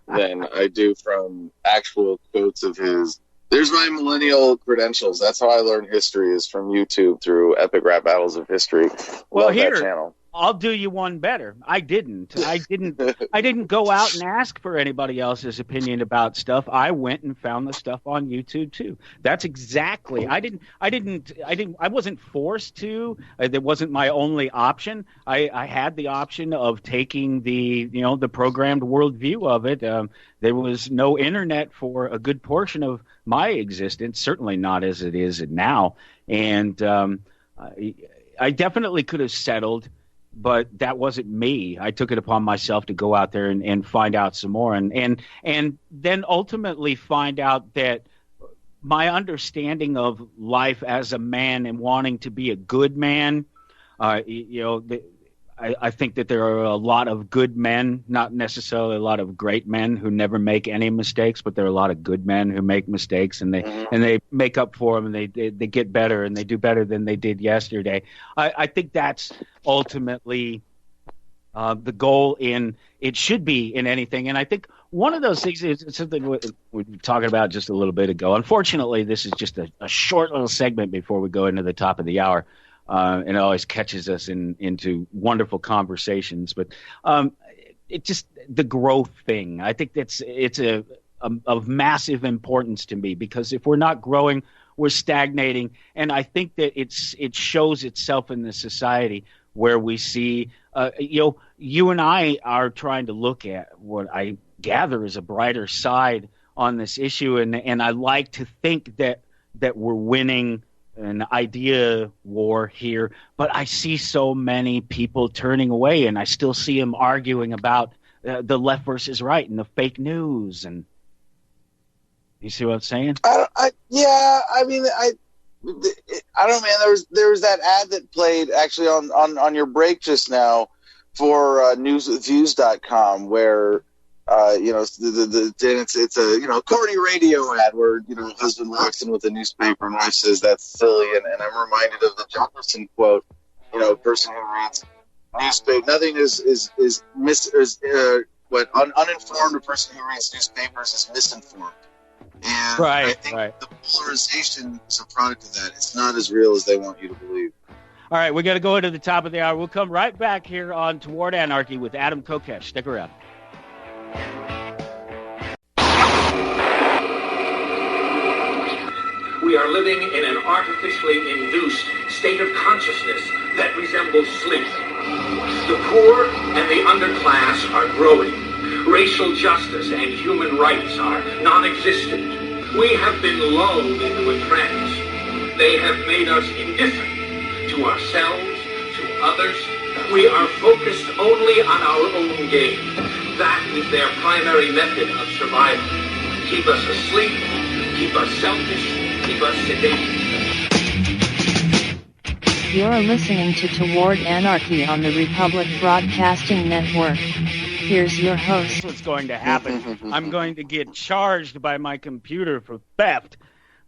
than I do from actual quotes of his. There's my millennial credentials. That's how I learn history, is from YouTube through epic rap battles of history. Well, Love that channel. I'll do you one better. I didn't go out and ask for anybody else's opinion about stuff. I went and found the stuff on YouTube too. That's exactly. I wasn't forced to. That wasn't my only option. I had the option of taking the programmed worldview of it. There was no internet for a good portion of my existence, certainly not as it is now. And I definitely could have settled, but that wasn't me. I took it upon myself to go out there and find out some more, and then ultimately find out that my understanding of life as a man and wanting to be a good man, I think that there are a lot of good men, not necessarily a lot of great men who never make any mistakes, but there are a lot of good men who make mistakes, and they make up for them, and they get better, and they do better than they did yesterday. I think that's ultimately the goal it should be in anything. And I think one of those things is something we were talking about just a little bit ago. Unfortunately, this is just a short little segment before we go into the top of the hour. And it always catches us into wonderful conversations. But it just the growth thing. I think it's of massive importance to me, because if we're not growing, we're stagnating. And I think that it shows itself in the society where we see, you and I are trying to look at what I gather is a brighter side on this issue. And I like to think that we're winning an idea war here, but I see so many people turning away, and I still see them arguing about the left versus right and the fake news. And you see what I'm saying? I don't know, man. There was that ad that played actually on your break just now for newsviews.com where it's a corny radio ad where husband walks in with a newspaper and wife says that's silly, and I'm reminded of the Jefferson quote, person who reads newspaper, nothing uninformed. A person who reads newspapers is misinformed. And I think the polarization is a product of that. It's not as real as they want you to believe. All right, we got to go into the top of the hour. We'll come right back here on Toward Anarchy with Adam Kokesh. Stick around. We are living in an artificially induced state of consciousness that resembles sleep. The poor and the underclass are growing. Racial justice and human rights are non-existent. We have been lulled into a trance. They have made us indifferent to ourselves, to others. We are focused only on our own gain. That is their primary method of survival. Keep us asleep, keep us selfish, keep us sedated. You're listening to Toward Anarchy on the Republic Broadcasting Network. Here's your host. What's going to happen? I'm going to get charged by my computer for theft.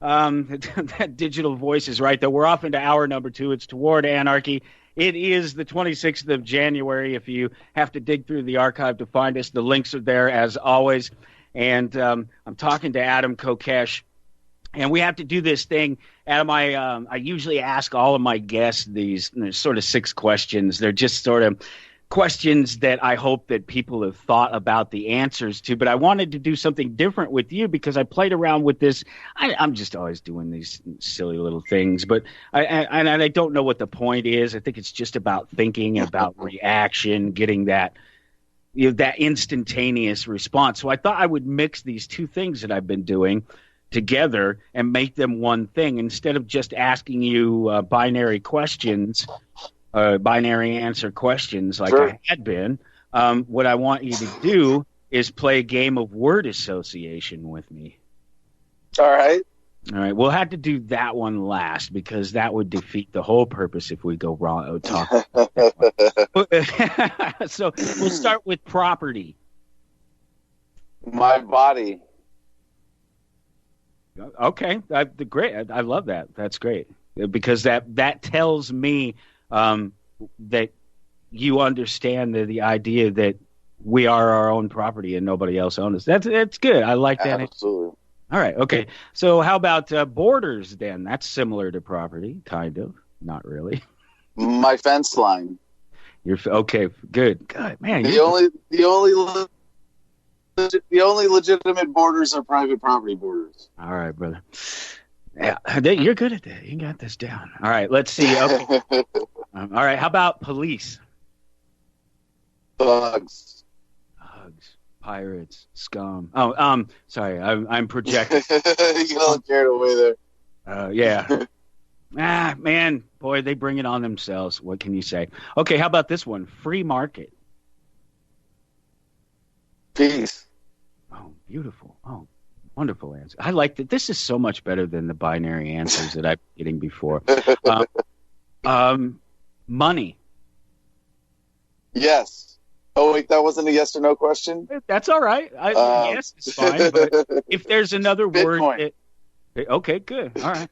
That digital voice is right, though. We're off into hour number 2. It's Toward Anarchy. It is the 26th of January. If you have to dig through the archive to find us, the links are there as always. And I'm talking to Adam Kokesh. And we have to do this thing. Adam, I usually ask all of my guests these sort of 6 questions. They're just sort of questions that I hope that people have thought about the answers to. But I wanted to do something different with you because I played around with this. I'm just always doing these silly little things. But I don't know what the point is. I think it's just about thinking, about reaction, getting that that instantaneous response. So I thought I would mix these 2 things that I've been doing together and make them one thing instead of just asking you binary questions, binary answer questions like I had been. What I want you to do is play a game of word association with me. All right. We'll have to do that one last because that would defeat the whole purpose if we go wrong. So we'll start with property. My body. Okay, great. I love that. That's great because that tells me that you understand the idea that we are our own property and nobody else owns us. That's good. I like that. Absolutely. All right. Okay. So how about borders then? That's similar to property, kind of. Not really. My fence line. You're okay. Good. Good man. The only legitimate borders are private property borders. All right, brother. Yeah, you're good at that. You got this down. All right, let's see. Okay. All right, how about police? Thugs. Pirates. Scum. Oh, sorry, I'm projecting. You all carried away there. Yeah. Man, boy, they bring it on themselves. What can you say? Okay, how about this one? Free market. Peace. Oh, beautiful. Oh, wonderful answer. I like that. This is so much better than the binary answers that I've been getting before. Money. Yes. Oh, wait, that wasn't a yes or no question? That's all right. Yes, it's fine. But if there's another Bitcoin. word. Okay, good. All right.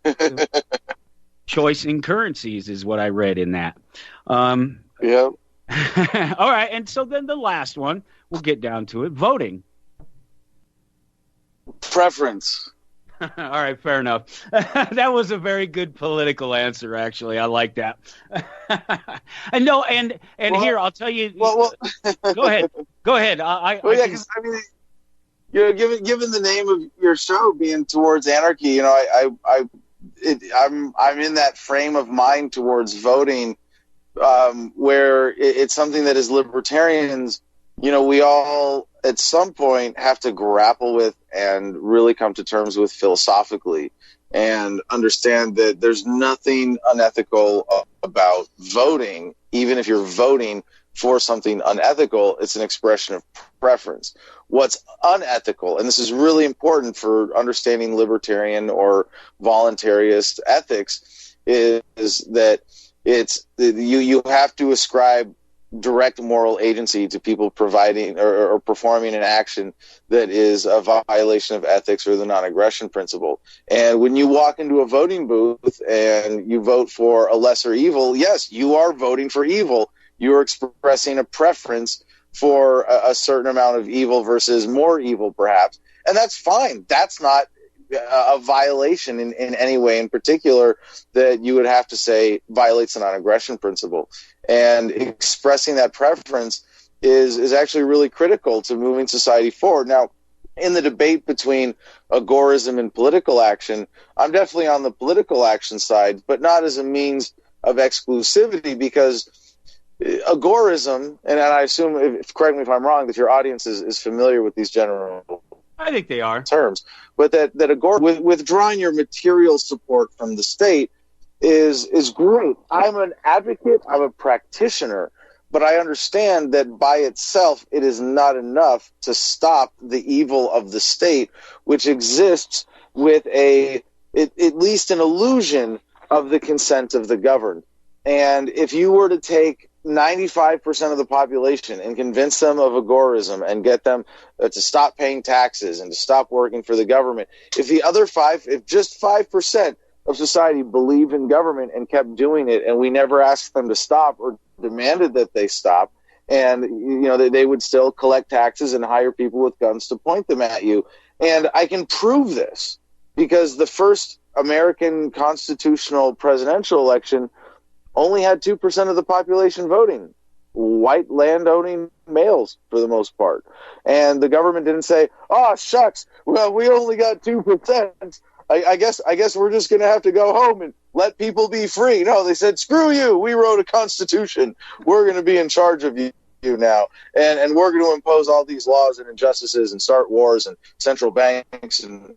Choice in currencies is what I read in that. Yeah. All right. And so then the last one, we'll get down to it. Voting. Preference. All right, fair enough. That was a very good political answer, actually. I like that. And no, and well, here I'll tell you. Well, go ahead. Because I mean, given the name of your show being Towards Anarchy, I'm in that frame of mind towards voting, where it's something that as libertarians, we all at some point have to grapple with and really come to terms with philosophically and understand that there's nothing unethical about voting. Even if you're voting for something unethical, it's an expression of preference. What's unethical, and this is really important for understanding libertarian or voluntarist ethics, is that you have to ascribe direct moral agency to people providing or performing an action that is a violation of ethics or the non-aggression principle. And when you walk into a voting booth and you vote for a lesser evil, yes, you are voting for evil. You're expressing a preference for a certain amount of evil versus more evil, perhaps. And that's fine. That's not a violation in any way in particular that you would have to say violates the non-aggression principle. And expressing that preference is actually really critical to moving society forward. Now, in the debate between agorism and political action, I'm definitely on the political action side, but not as a means of exclusivity, because agorism, and I assume, correct me if I'm wrong, that your audience is familiar with these general I think they are terms, but that withdrawing your material support from the state is great. I'm an advocate, I'm a practitioner, but I understand that by itself it is not enough to stop the evil of the state, which exists with at least an illusion of the consent of the governed. And if you were to take 95% of the population and convince them of agorism and get them to stop paying taxes and to stop working for the government, if just 5% of society believed in government and kept doing it, and we never asked them to stop or demanded that they stop, and they would still collect taxes and hire people with guns to point them at you. And I can prove this because the first American constitutional presidential election only had 2% of the population voting, white landowning males for the most part. And the government didn't say, "Oh, shucks, well, we only got 2%. I guess we're just going to have to go home and let people be free." No, they said, "Screw you. We wrote a constitution. We're going to be in charge of you now. And we're going to impose all these laws and injustices and start wars and central banks and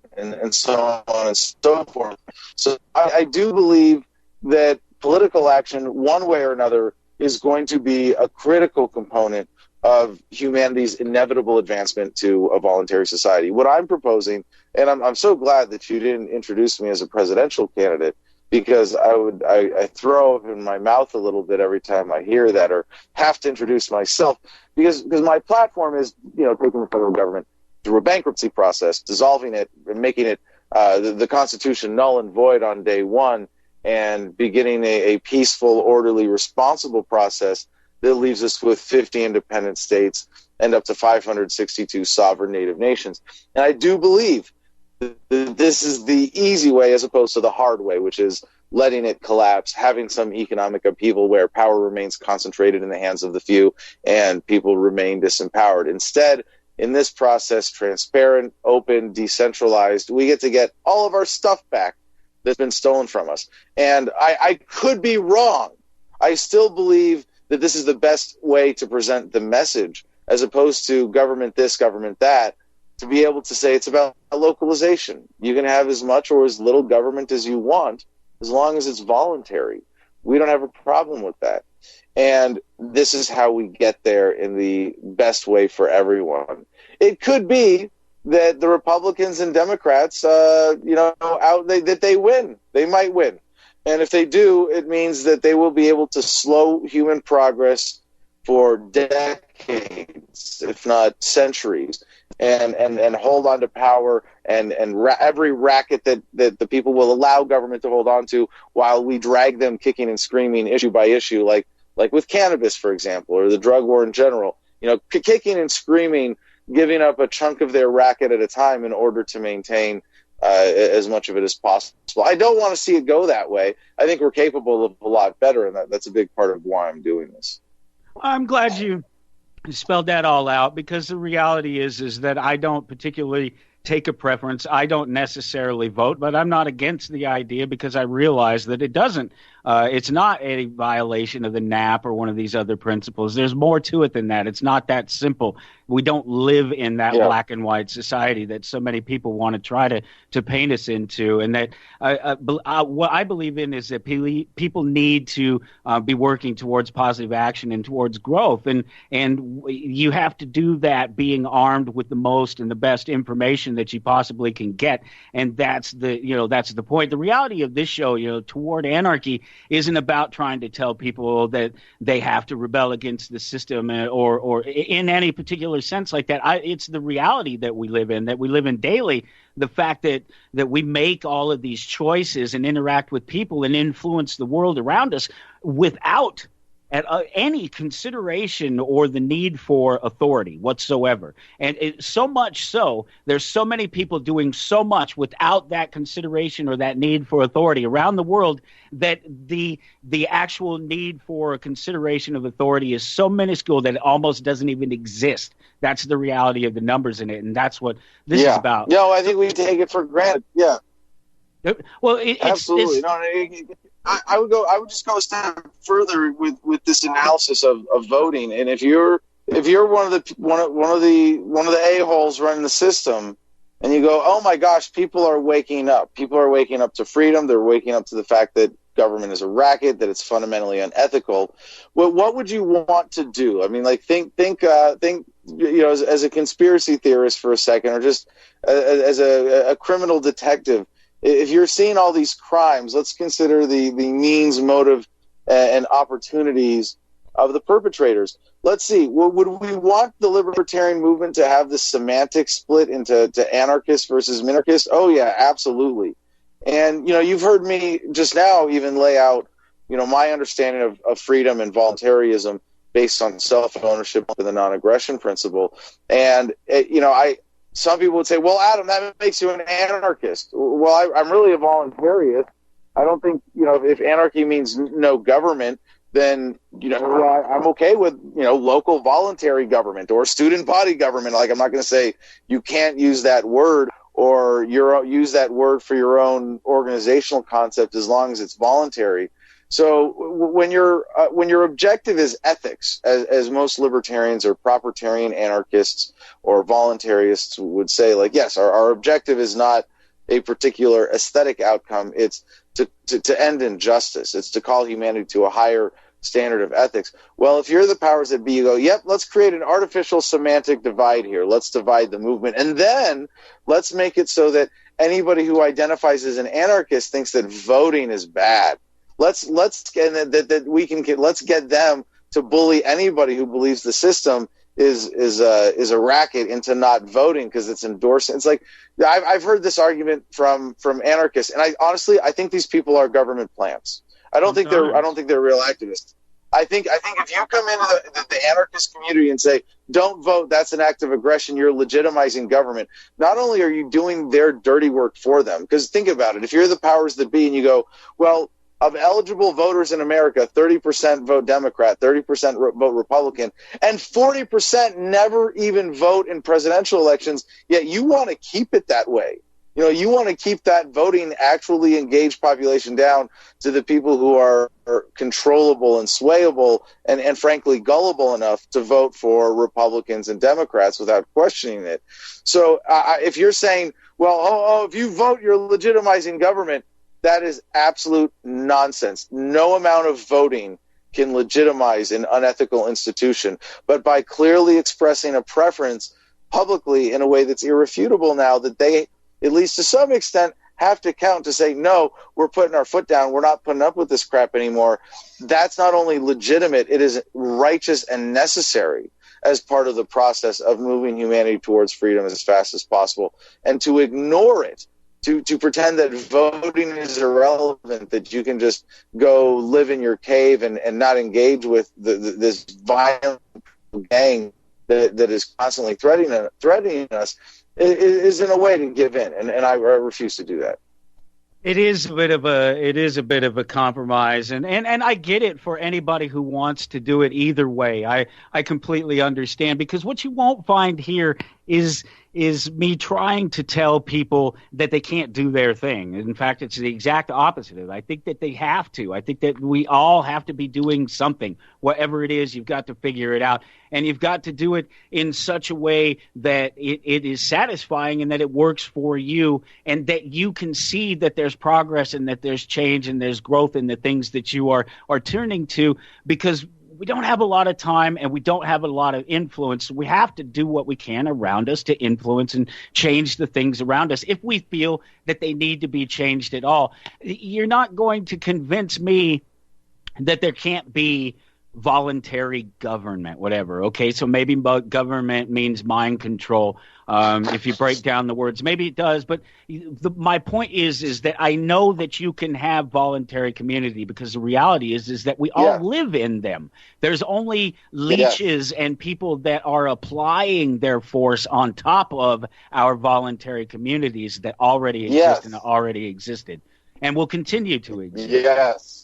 so on and so forth." So I do believe that political action, one way or another, is going to be a critical component of humanity's inevitable advancement to a voluntary society. What I'm proposing, and I'm so glad that you didn't introduce me as a presidential candidate, because I throw up in my mouth a little bit every time I hear that, or have to introduce myself, because my platform is, taking the federal government through a bankruptcy process, dissolving it and making it the Constitution null and void on day one, and beginning a peaceful, orderly, responsible process that leaves us with 50 independent states and up to 562 sovereign native nations. And I do believe that this is the easy way as opposed to the hard way, which is letting it collapse, having some economic upheaval where power remains concentrated in the hands of the few and people remain disempowered. Instead, in this process, transparent, open, decentralized, we get all of our stuff back that's been stolen from us. And I could be wrong. I still believe that this is the best way to present the message, as opposed to government this, government that, to be able to say it's about localization. You can have as much or as little government as you want, as long as it's voluntary. We don't have a problem with that. And this is how we get there in the best way for everyone. It could be that the Republicans and Democrats, that they win. They might win. And if they do, it means that they will be able to slow human progress for decades, if not centuries, and hold on to power and every racket that the people will allow government to hold on to, while we drag them kicking and screaming issue by issue, like with cannabis, for example, or the drug war in general, kicking and screaming, giving up a chunk of their racket at a time in order to maintain as much of it as possible. I don't want to see it go that way. I think we're capable of a lot better, and that's a big part of why I'm doing this. I'm glad you spelled that all out, because the reality is that I don't particularly take a preference. I don't necessarily vote, but I'm not against the idea, because I realize that it doesn't. It's not a violation of the NAP or one of these other principles. There's more to it than that. It's not that simple. We don't live in that black and white society that so many people want to try to paint us into. And that what I believe in is that people need to be working towards positive action and towards growth. And you have to do that being armed with the most and the best information that you possibly can get. And that's the point. The reality of this show, Toward Anarchy, isn't about trying to tell people that they have to rebel against the system or in any particular sense like that. It's the reality that we live in daily. The fact that we make all of these choices and interact with people and influence the world around us without any consideration or the need for authority whatsoever. And so much so, there's so many people doing so much without that consideration or that need for authority around the world that the actual need for a consideration of authority is so minuscule that it almost doesn't even exist. That's the reality of the numbers in it, and that's what this is about. No, I think we take it for granted. Yeah. Well, absolutely. I would just go a step further with this analysis of voting. And if you're one of the a-holes running the system, and you go, oh my gosh, people are waking up. People are waking up to freedom. They're waking up to the fact that government is a racket, that it's fundamentally unethical. Well, what would you want to do? I mean, like think, as a conspiracy theorist for a second, or just as a criminal detective. If you're seeing all these crimes, let's consider the means, motive, and opportunities of the perpetrators. Let's see. Would we want the libertarian movement to have the semantic split into anarchist versus minarchist? Oh, yeah, absolutely. And, you've heard me just now even lay out, my understanding of freedom and voluntarism based on self-ownership and the non-aggression principle. And, some people would say, well, Adam, that makes you an anarchist. Well, I'm really a voluntarist. I don't think, if anarchy means no government, then, I'm okay with, local voluntary government or student body government. Like, I'm not going to say you can't use that word or use that word for your own organizational concept as long as it's voluntary. So when your objective is ethics, as most libertarians or propertarian anarchists or voluntarists would say, like, yes, our objective is not a particular aesthetic outcome. It's to end injustice. It's to call humanity to a higher standard of ethics. Well, if you're the powers that be, you go, yep, let's create an artificial semantic divide here. Let's divide the movement. And then let's make it so that anybody who identifies as an anarchist thinks that voting is bad. Let's get them to bully anybody who believes the system is a racket into not voting because it's endorsing. It's like I've heard this argument from anarchists, and I think these people are government plants. I don't think they're real activists. I think if you come into the anarchist community and say, don't vote, that's an act of aggression, you're legitimizing government. Not only are you doing their dirty work for them, because think about it, if you're the powers that be and you go, well, of eligible voters in America, 30% vote Democrat, 30% vote Republican, and 40% never even vote in presidential elections, yet you want to keep it that way. You want to keep that voting actually engaged population down to the people who are controllable and swayable and frankly gullible enough to vote for Republicans and Democrats without questioning it. So if you're saying, well, if you vote, you're legitimizing government, that is absolute nonsense. No amount of voting can legitimize an unethical institution, but by clearly expressing a preference publicly in a way that's irrefutable now, that they, at least to some extent, have to count to say, no, we're putting our foot down, we're not putting up with this crap anymore. That's not only legitimate, it is righteous and necessary as part of the process of moving humanity towards freedom as fast as possible. And to ignore it, to pretend that voting is irrelevant, that you can just go live in your cave and not engage with this violent gang that is constantly threatening us, is in a way to give in, and I refuse to do that. It is a bit of a compromise, and I get it for anybody who wants to do it either way. I completely understand, because what you won't find here is me trying to tell people that they can't do their thing. In fact, it's the exact opposite of it. I think that they have to. I think that we all have to be doing something. Whatever it is, you've got to figure it out. And you've got to do it in such a way that it is satisfying and that it works for you, and that you can see that there's progress and that there's change and there's growth in the things that you are turning to. Because we don't have a lot of time and we don't have a lot of influence. We have to do what we can around us to influence and change the things around us if we feel that they need to be changed at all. You're not going to convince me that there can't be voluntary government, whatever. Okay, so maybe government means mind control. If you break down the words, maybe it does. But my point is that I know that you can have voluntary community because the reality is that we all live in them. There's only leeches and people that are applying their force on top of our voluntary communities that already exist and already existed and will continue to exist. Yes.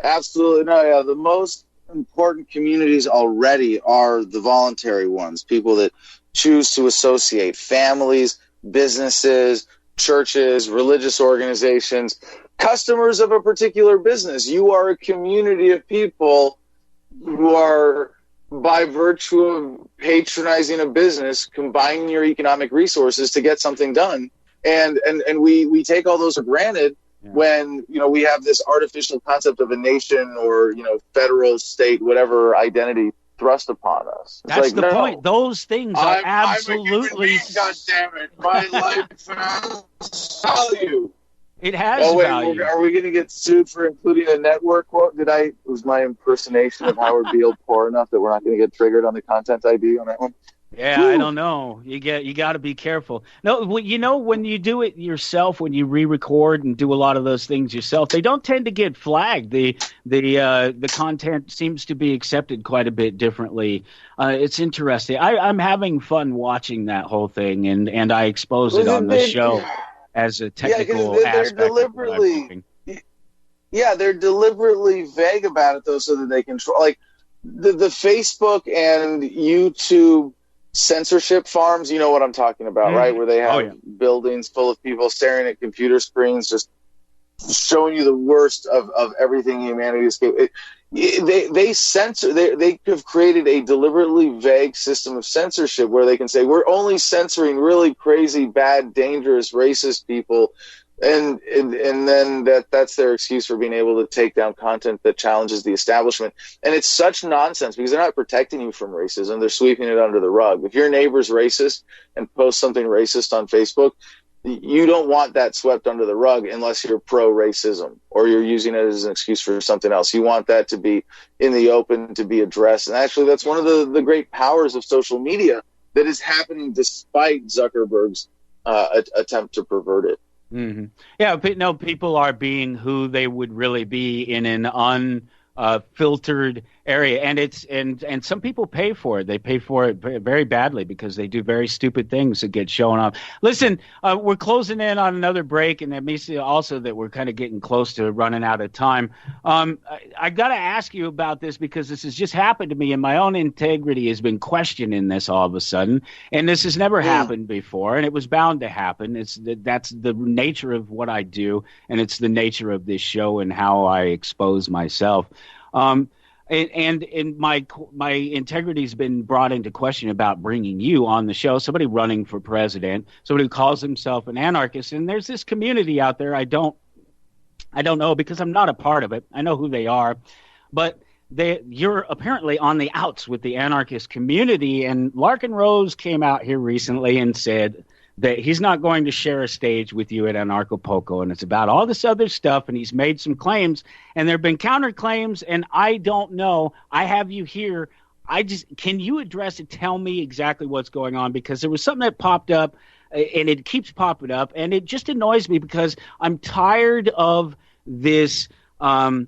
Absolutely. No, yeah. The most important communities already are the voluntary ones, people that choose to associate, families, businesses, churches, religious organizations, customers of a particular business. You are a community of people who are, by virtue of patronizing a business, combining your economic resources to get something done. And we take all those for granted. When, we have this artificial concept of a nation or, federal, state, whatever identity thrust upon us. That's the point. Those things are absolutely. God damn it. My life has value. It has value. Are we going to get sued for including a network quote? Was my impersonation of Howard Beale poor enough that we're not going to get triggered on the content ID on that one? Yeah, I don't know. You got to be careful. No, when you do it yourself, when you re-record and do a lot of those things yourself, they don't tend to get flagged. The content seems to be accepted quite a bit differently. It's interesting. I'm having fun watching that whole thing, and I expose it on the show as a technical aspect. They're deliberately vague about it though, so that they control. Like the Facebook and YouTube censorship farms, you know what I'm talking about, right? Where they have buildings full of people staring at computer screens, just showing you the worst of everything humanity has. They censor. They have created a deliberately vague system of censorship where they can say we're only censoring really crazy, bad, dangerous, racist people. And then that's their excuse for being able to take down content that challenges the establishment. And it's such nonsense because they're not protecting you from racism. They're sweeping it under the rug. If your neighbor's racist and posts something racist on Facebook, you don't want that swept under the rug unless you're pro-racism or you're using it as an excuse for something else. You want that to be in the open, to be addressed. And actually, that's one of the great powers of social media that is happening despite Zuckerberg's attempt to pervert it. Mm-hmm. Yeah, no, people are being who they would really be in an unfiltered area, and some people pay for it. They pay for it very badly because they do very stupid things that get shown off. Listen, we're closing in on another break, and that means also that we're kind of getting close to running out of time. I got to ask you about this because this has just happened to me, and my own integrity has been questioned in this all of a sudden, and this has never happened before, and it was bound to happen. That's the nature of what I do, and it's the nature of this show and how I expose myself. And my integrity's been brought into question about bringing you on the show. Somebody running for president, somebody who calls himself an anarchist, and there's this community out there. I don't know because I'm not a part of it. I know who they are, but you're apparently on the outs with the anarchist community. And Larkin Rose came out here recently and said that he's not going to share a stage with you at Anarchapulco, and it's about all this other stuff, and he's made some claims, and there have been counterclaims, and I don't know. I have you here. Can you address it? Tell me exactly what's going on, because there was something that popped up, and it keeps popping up, and it just annoys me because I'm tired of this. It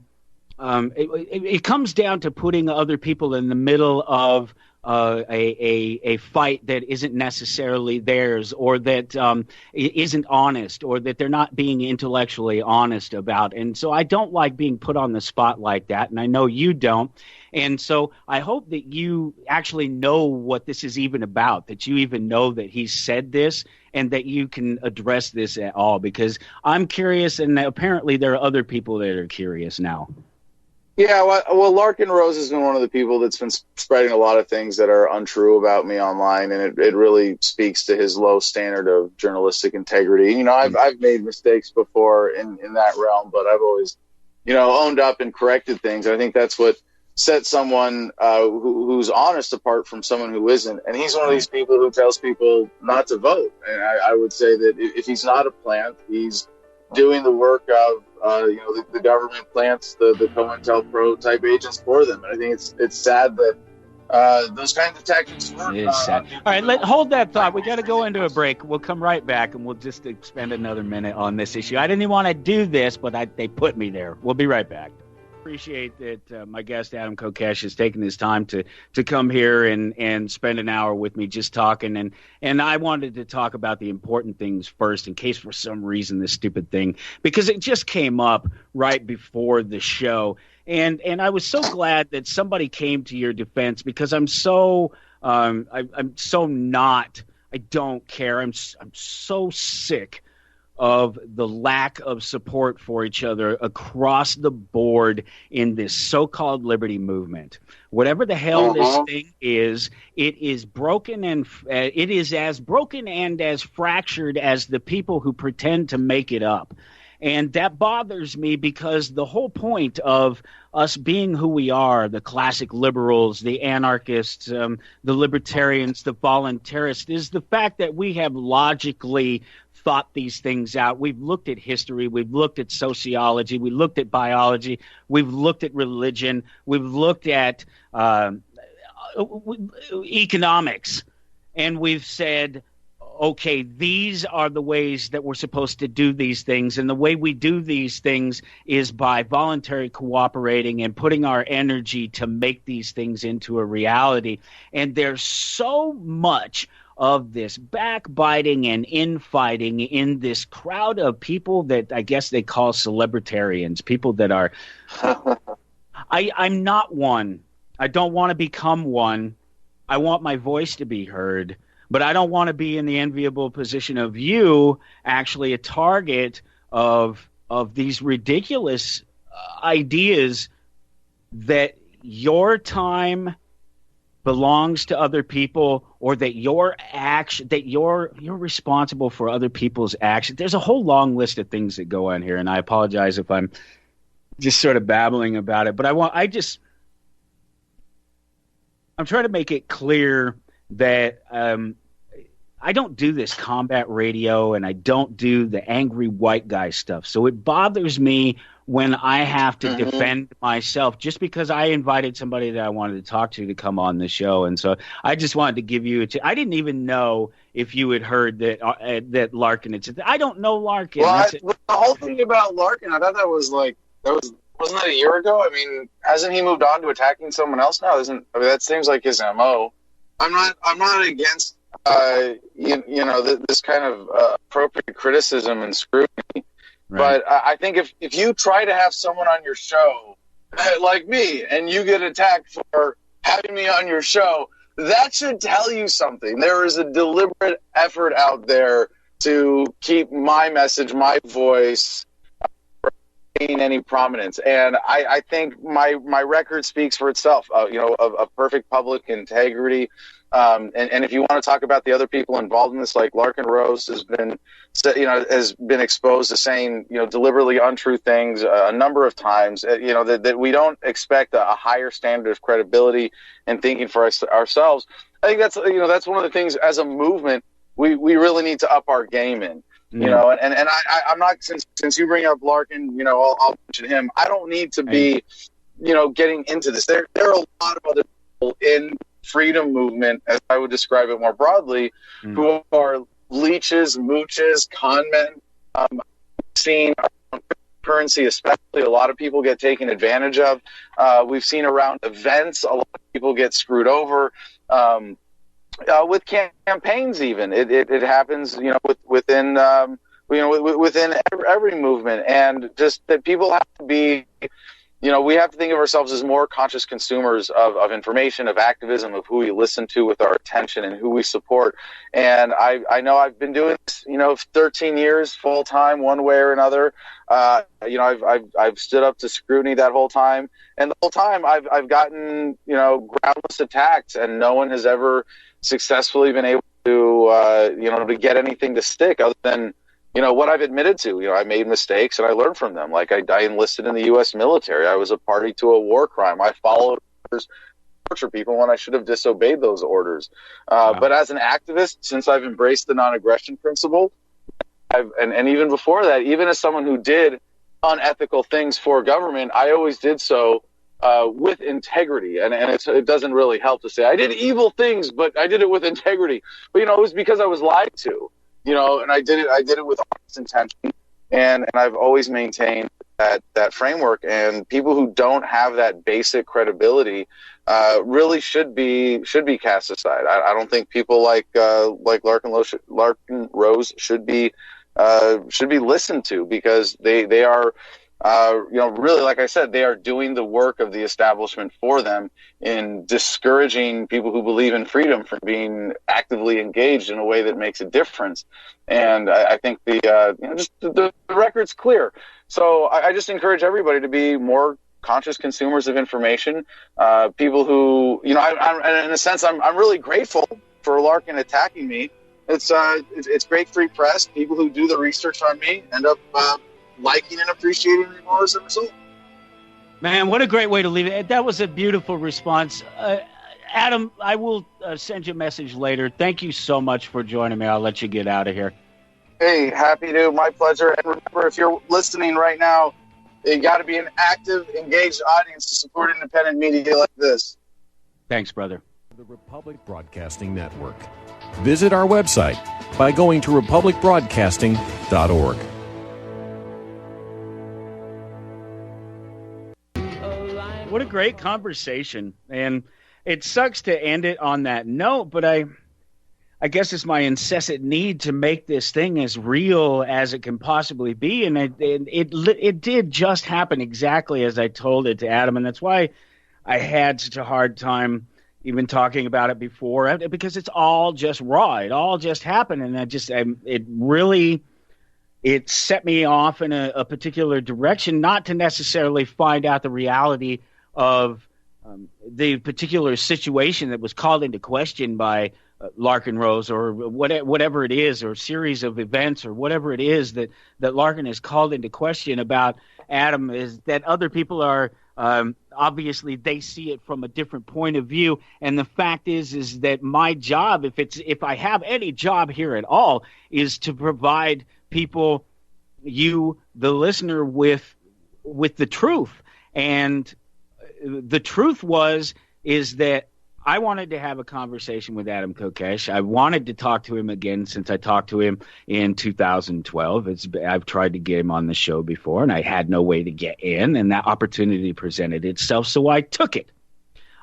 comes down to putting other people in the middle of a fight that isn't necessarily theirs, or that isn't honest, or that they're not being intellectually honest about. And so I don't like being put on the spot like that, and I know you don't. And so I hope that you actually know what this is even about, that you even know that he said this, and that you can address this at all, because I'm curious, and apparently there are other people that are curious now. Yeah, well, Larkin Rose has been one of the people that's been spreading a lot of things that are untrue about me online, and it really speaks to his low standard of journalistic integrity. You know, I've made mistakes before in that realm, but I've always, owned up and corrected things. I think that's what set someone who's honest apart from someone who isn't. And he's one of these people who tells people not to vote. And I would say that if he's not a plant, he's doing the work of the government plants, the COINTELPRO type agents for them. And I think it's sad that those kinds of tactics work. It is sad. All right, hold that thought. We got to go into a break. We'll come right back, and we'll just spend another minute on this issue. I didn't even want to do this, but they put me there. We'll be right back. Appreciate that my guest Adam Kokesh has taken his time to come here and spend an hour with me just talking, and I wanted to talk about the important things first in case for some reason this stupid thing, because it just came up right before the show, and I was so glad that somebody came to your defense, because I'm so not, I don't care, I'm so sick of the lack of support for each other across the board in this so-called liberty movement. Whatever the hell this thing is, it is broken, and it is as broken and as fractured as the people who pretend to make it up. And that bothers me, because the whole point of us being who we are, the classic liberals, the anarchists, the libertarians, the voluntarists, is the fact that we have logically thought these things out. We've looked at history, we've looked at sociology, we looked at biology, we've looked at religion, we've looked at economics, and we've said, okay, these are the ways that we're supposed to do these things, and the way we do these things is by voluntary cooperating and putting our energy to make these things into a reality. And there's so much of this backbiting and infighting in this crowd of people that I guess they call celebritarians, people that are I'm not one. I don't want to become one. I want my voice to be heard, but I don't want to be in the enviable position of you actually a target of these ridiculous ideas that your time belongs to other people, or that your action, that you're responsible for other people's action. There's a whole long list of things that go on here, and I apologize if I'm just sort of babbling about it, but I'm trying to make it clear that I don't do this combat radio, and I don't do the angry white guy stuff. So it bothers me when I have to defend myself, just because I invited somebody that I wanted to talk to come on the show. And so I just wanted to give you I didn't even know if you had heard that Larkin had said, I don't know Larkin. Well, the whole thing about Larkin, I thought wasn't that a year ago? I mean, hasn't he moved on to attacking someone else now? That seems like his MO. I'm not against this kind of appropriate criticism and scrutiny. Right. But I think if you try to have someone on your show like me, and you get attacked for having me on your show, that should tell you something. There is a deliberate effort out there to keep my message, my voice, gain any prominence. And I think my record speaks for itself, of perfect public integrity. And if you want to talk about the other people involved in this, like Larkin Rose has been exposed to saying, deliberately untrue things a number of times, that we don't expect a higher standard of credibility and thinking for ourselves. I think that's one of the things as a movement we really need to up our game in. And I'm not, since you bring up Larkin, I'll mention him. I don't need to be, getting into this. There are a lot of other people in freedom movement, as I would describe it more broadly, who are leeches, mooches, con men. Seen currency, especially, a lot of people get taken advantage of. We've seen around events, a lot of people get screwed over. With campaigns, even it happens, within every movement, and just that people have to be, we have to think of ourselves as more conscious consumers of information, of activism, of who we listen to with our attention and who we support. And I know I've been doing this, 13 years full time, one way or another. I've stood up to scrutiny that whole time, and the whole time I've gotten, groundless attacks, and no one has ever successfully been able to, to get anything to stick other than, what I've admitted to. I made mistakes and I learned from them. Like I enlisted in the U.S. military. I was a party to a war crime. I followed torture people when I should have disobeyed those orders. Wow. But as an activist, since I've embraced the non-aggression principle, and even before that, even as someone who did unethical things for government, I always did so with integrity. And it doesn't really help to say I did evil things, but I did it with integrity. But, it was because I was lied to, and I did it with honest intention. And I've always maintained that framework. And people who don't have that basic credibility really should be cast aside. I don't think people like Larkin Rose should be listened to, because they are really, like I said, they are doing the work of the establishment for them in discouraging people who believe in freedom from being actively engaged in a way that makes a difference. And I think the record's clear. So I just encourage everybody to be more conscious consumers of information. People who, in a sense, I'm really grateful for Larkin attacking me. It's great free press. People who do the research on me end up liking and appreciating me more as a result. Man, what a great way to leave it. That was a beautiful response. Adam, I will send you a message later. Thank you so much for joining me. I'll let you get out of here. Hey, happy to. My pleasure. And remember, if you're listening right now, you got to be an active, engaged audience to support independent media like this. Thanks, brother. The Republic Broadcasting Network. Visit our website by going to republicbroadcasting.org. What a great conversation. And it sucks to end it on that note, but I guess it's my incessant need to make this thing as real as it can possibly be. And it did just happen exactly as I told it to Adam. And that's why I had such a hard time even talking about it before, because it's all just raw. It all just happened. And it set me off in a particular direction, not to necessarily find out the reality of the particular situation that was called into question by Larkin Rose, or whatever it is, or series of events, or whatever it is that Larkin is called into question about Adam, is that other people are obviously they see it from a different point of view. And the fact is that my job, if I have any job here at all, is to provide people, you, the listener, with the truth. And the truth is that I wanted to have a conversation with Adam Kokesh. I wanted to talk to him again since I talked to him in 2012. I've tried to get him on the show before, and I had no way to get in, and that opportunity presented itself, so I took it.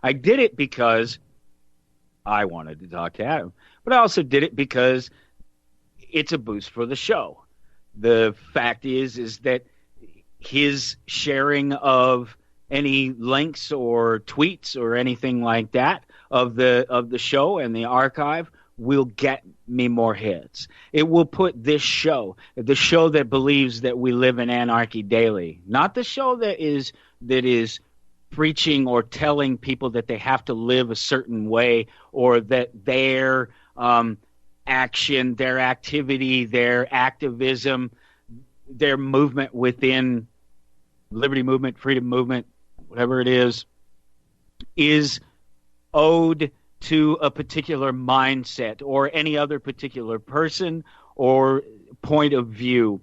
I did it because I wanted to talk to Adam, but I also did it because it's a boost for the show. The fact is that his sharing of any links or tweets or anything like that of the show and the archive will get me more hits. It will put this show, the show that believes that we live in anarchy daily, not the show that is preaching or telling people that they have to live a certain way, or that their action, their activity, their activism, their movement within liberty movement, freedom movement, whatever it is owed to a particular mindset or any other particular person or point of view.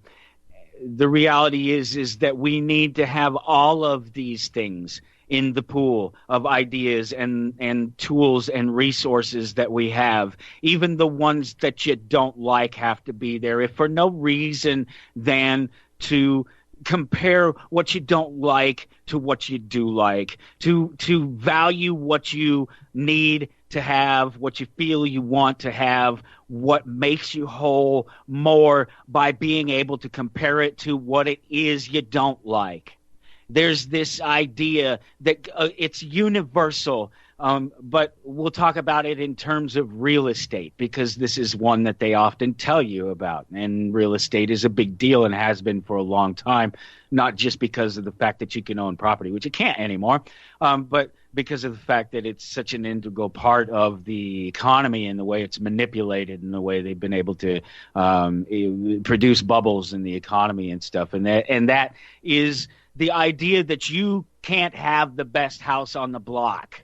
The reality is that we need to have all of these things in the pool of ideas and tools and resources that we have. Even the ones that you don't like have to be there, if for no reason than to compare what you don't like to what you do like, to value what you need to have, what you feel you want to have, what makes you whole more by being able to compare it to what it is you don't like. There's this idea that it's universal, but we'll talk about it in terms of real estate, because this is one that they often tell you about. And real estate is a big deal and has been for a long time, not just because of the fact that you can own property, which you can't anymore, but because of the fact that it's such an integral part of the economy and the way it's manipulated and the way they've been able to produce bubbles in the economy and stuff. And that is the idea that you can't have the best house on the block.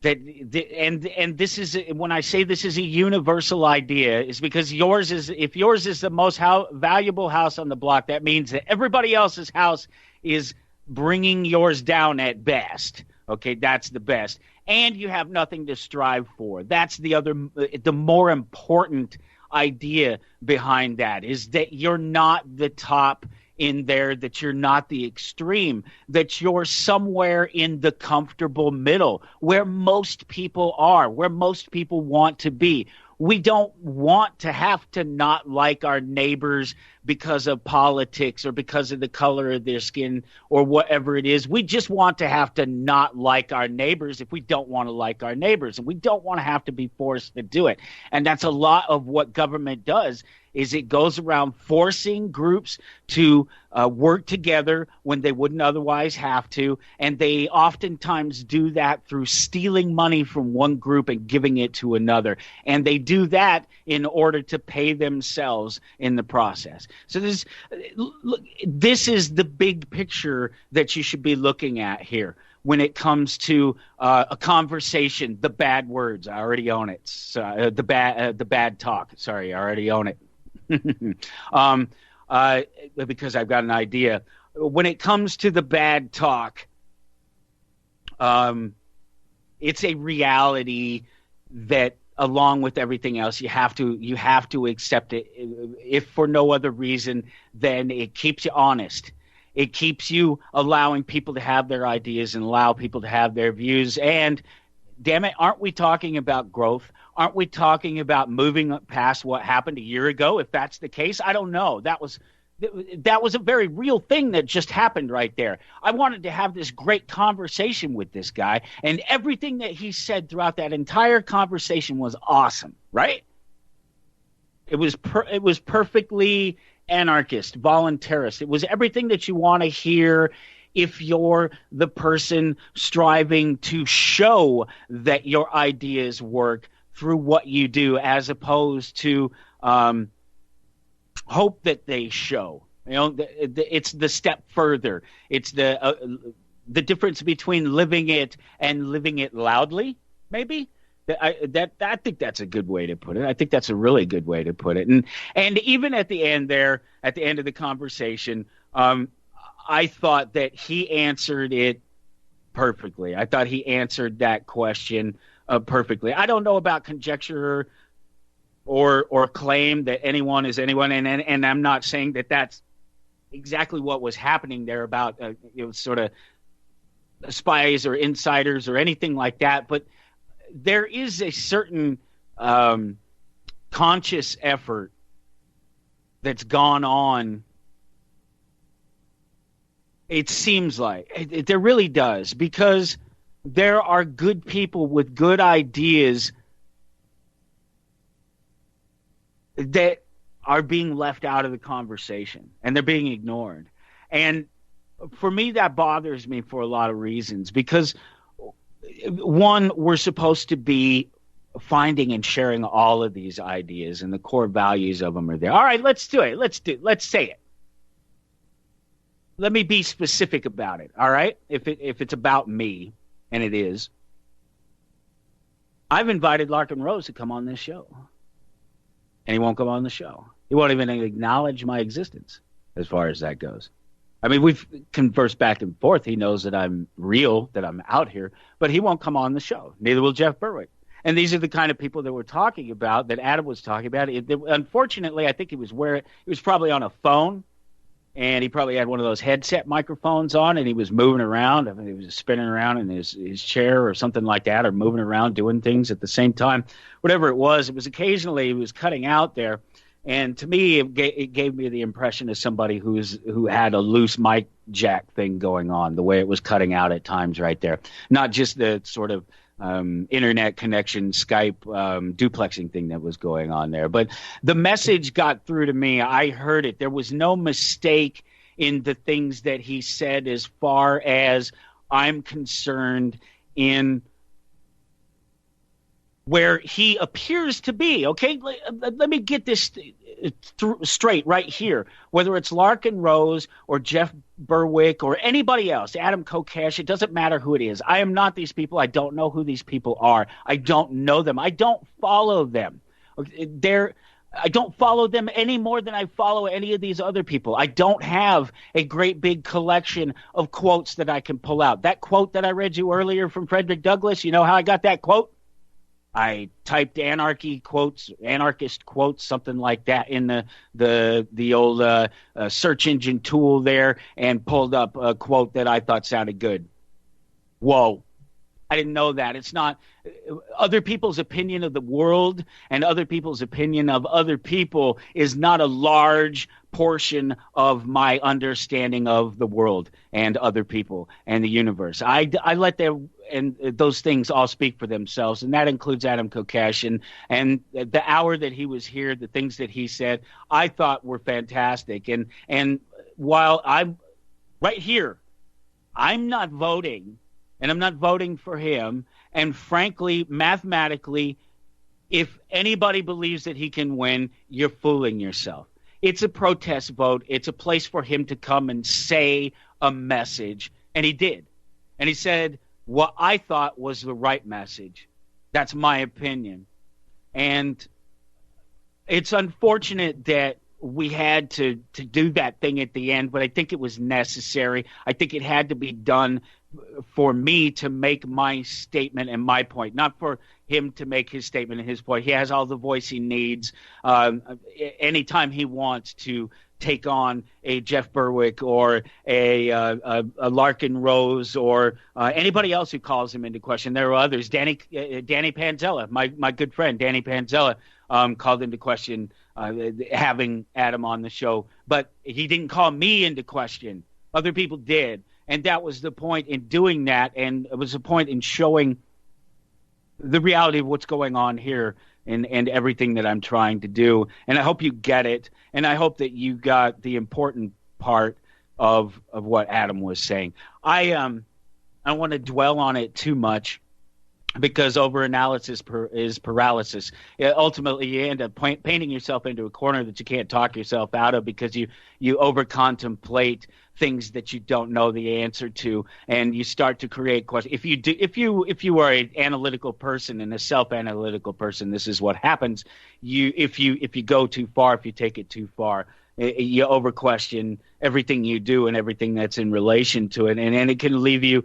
And this is, when I say this is a universal idea, is because if yours is the most valuable house on the block, that means that everybody else's house is bringing yours down at best. Okay, that's the best. And you have nothing to strive for. That's the more important idea behind that, is that you're not the top in there, that you're not the extreme, that you're somewhere in the comfortable middle where most people are, where most people want to be. We don't want to have to not like our neighbors because of politics or because of the color of their skin or whatever it is. We just want to have to not like our neighbors if we don't want to like our neighbors, and we don't want to have to be forced to do it. And that's a lot of what government does, is it goes around forcing groups to work together when they wouldn't otherwise have to, and they oftentimes do that through stealing money from one group and giving it to another, and they do that in order to pay themselves in the process. So this is the big picture that you should be looking at here when it comes to a conversation. The bad words, I already own it. So, the bad talk. Sorry, I already own it. Because I've got an idea. When it comes to the bad talk, it's a reality that, along with everything else, you have to accept it, if for no other reason than it keeps you honest. It keeps you allowing people to have their ideas and allow people to have their views. And damn it, aren't we talking about growth? Aren't we talking about moving past what happened a year ago? If that's the case, I don't know. That was a very real thing that just happened right there. I wanted to have this great conversation with this guy, and everything that he said throughout that entire conversation was awesome, right? It was perfectly anarchist, voluntarist. It was everything that you want to hear if you're the person striving to show that your ideas work through what you do, as opposed to hope that they show. You know, it's the step further. It's the difference between living it and living it loudly, maybe. I think that's a good way to put it. I think that's a really good way to put it. And even at the end there, at the end of the conversation, I thought that he answered it perfectly. I thought he answered that question perfectly. I don't know about conjecture or claim that anyone is anyone, and I'm not saying that that's exactly what was happening there about sort of spies or insiders or anything like that, but there is a certain conscious effort that's gone on. It seems like there really does, because there are good people with good ideas that are being left out of the conversation, and they're being ignored. And for me, that bothers me for a lot of reasons, because one, we're supposed to be finding and sharing all of these ideas, and the core values of them are there. All right, let's do it. Let's say it. Let me be specific about it. All right, if it's about me, and it is, I've invited Larkin Rose to come on this show, and he won't come on the show. He won't even acknowledge my existence, as far as that goes. I mean, we've conversed back and forth. He knows that I'm real, that I'm out here, but he won't come on the show. Neither will Jeff Berwick. And these are the kind of people that we're talking about, that Adam was talking about. Unfortunately, I think he was probably on a phone, and he probably had one of those headset microphones on, and he was moving around. I mean, he was spinning around in his chair or something like that, or moving around doing things at the same time. Whatever it was occasionally he was cutting out there. And to me, it gave me the impression of somebody who had a loose mic jack thing going on, the way it was cutting out at times right there. Not just the sort of internet connection, Skype duplexing thing that was going on there. But the message got through to me. I heard it. There was no mistake in the things that he said, as far as I'm concerned, in where he appears to be, okay, let me get this straight right here, whether it's Larkin Rose or Jeff Berwick or anybody else, Adam Kokesh, it doesn't matter who it is. I am not these people. I don't know who these people are. I don't know them. I don't follow them. I don't follow them any more than I follow any of these other people. I don't have a great big collection of quotes that I can pull out. That quote that I read you earlier from Frederick Douglass, you know how I got that quote? I typed anarchist quotes, something like that in the old search engine tool there, and pulled up a quote that I thought sounded good. Whoa. I didn't know that. It's not other people's opinion of the world and other people's opinion of other people is not a large portion of my understanding of the world and other people and the universe. I let those things all speak for themselves, and that includes Adam Kokesh and the hour that he was here, the things that he said, I thought were fantastic. And while I'm right here, I'm not voting. And I'm not voting for him. And frankly, mathematically, if anybody believes that he can win, you're fooling yourself. It's a protest vote. It's a place for him to come and say a message. And he did. And he said what I thought was the right message. That's my opinion. And it's unfortunate that we had to do that thing at the end, but I think it was necessary. I think it had to be done for me to make my statement and my point, not for him to make his statement and his point. He has all the voice he needs anytime he wants to take on a Jeff Berwick or a Larkin Rose or anybody else who calls him into question. There are others. Danny Panzella, my good friend Danny Panzella, called into question having Adam on the show, but he didn't call me into question. Other people did. And that was the point in doing that, and it was the point in showing the reality of what's going on here and everything that I'm trying to do. And I hope you get it, and I hope that you got the important part of what Adam was saying. I don't want to dwell on it too much, because overanalysis is paralysis. Ultimately, you end up painting yourself into a corner that you can't talk yourself out of, because you over-contemplate things that you don't know the answer to, and you start to create questions. If you are an analytical person and a self-analytical person, this is what happens. If you go too far, if you take it too far, you over-question everything you do and everything that's in relation to it, and it can leave you,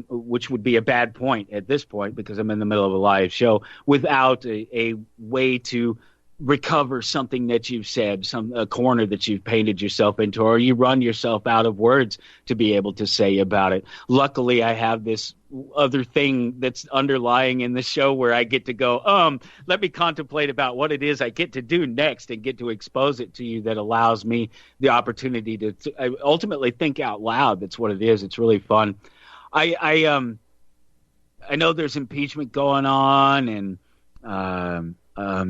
which would be a bad point at this point, because I'm in the middle of a live show, without a way to recover something that you've said, a corner that you've painted yourself into, or you run yourself out of words to be able to say about it. Luckily, I have this other thing that's underlying in the show where I get to go, let me contemplate about what it is I get to do next and get to expose it to you, that allows me the opportunity to ultimately think out loud. That's what it is. It's really fun. I know there's impeachment going on, and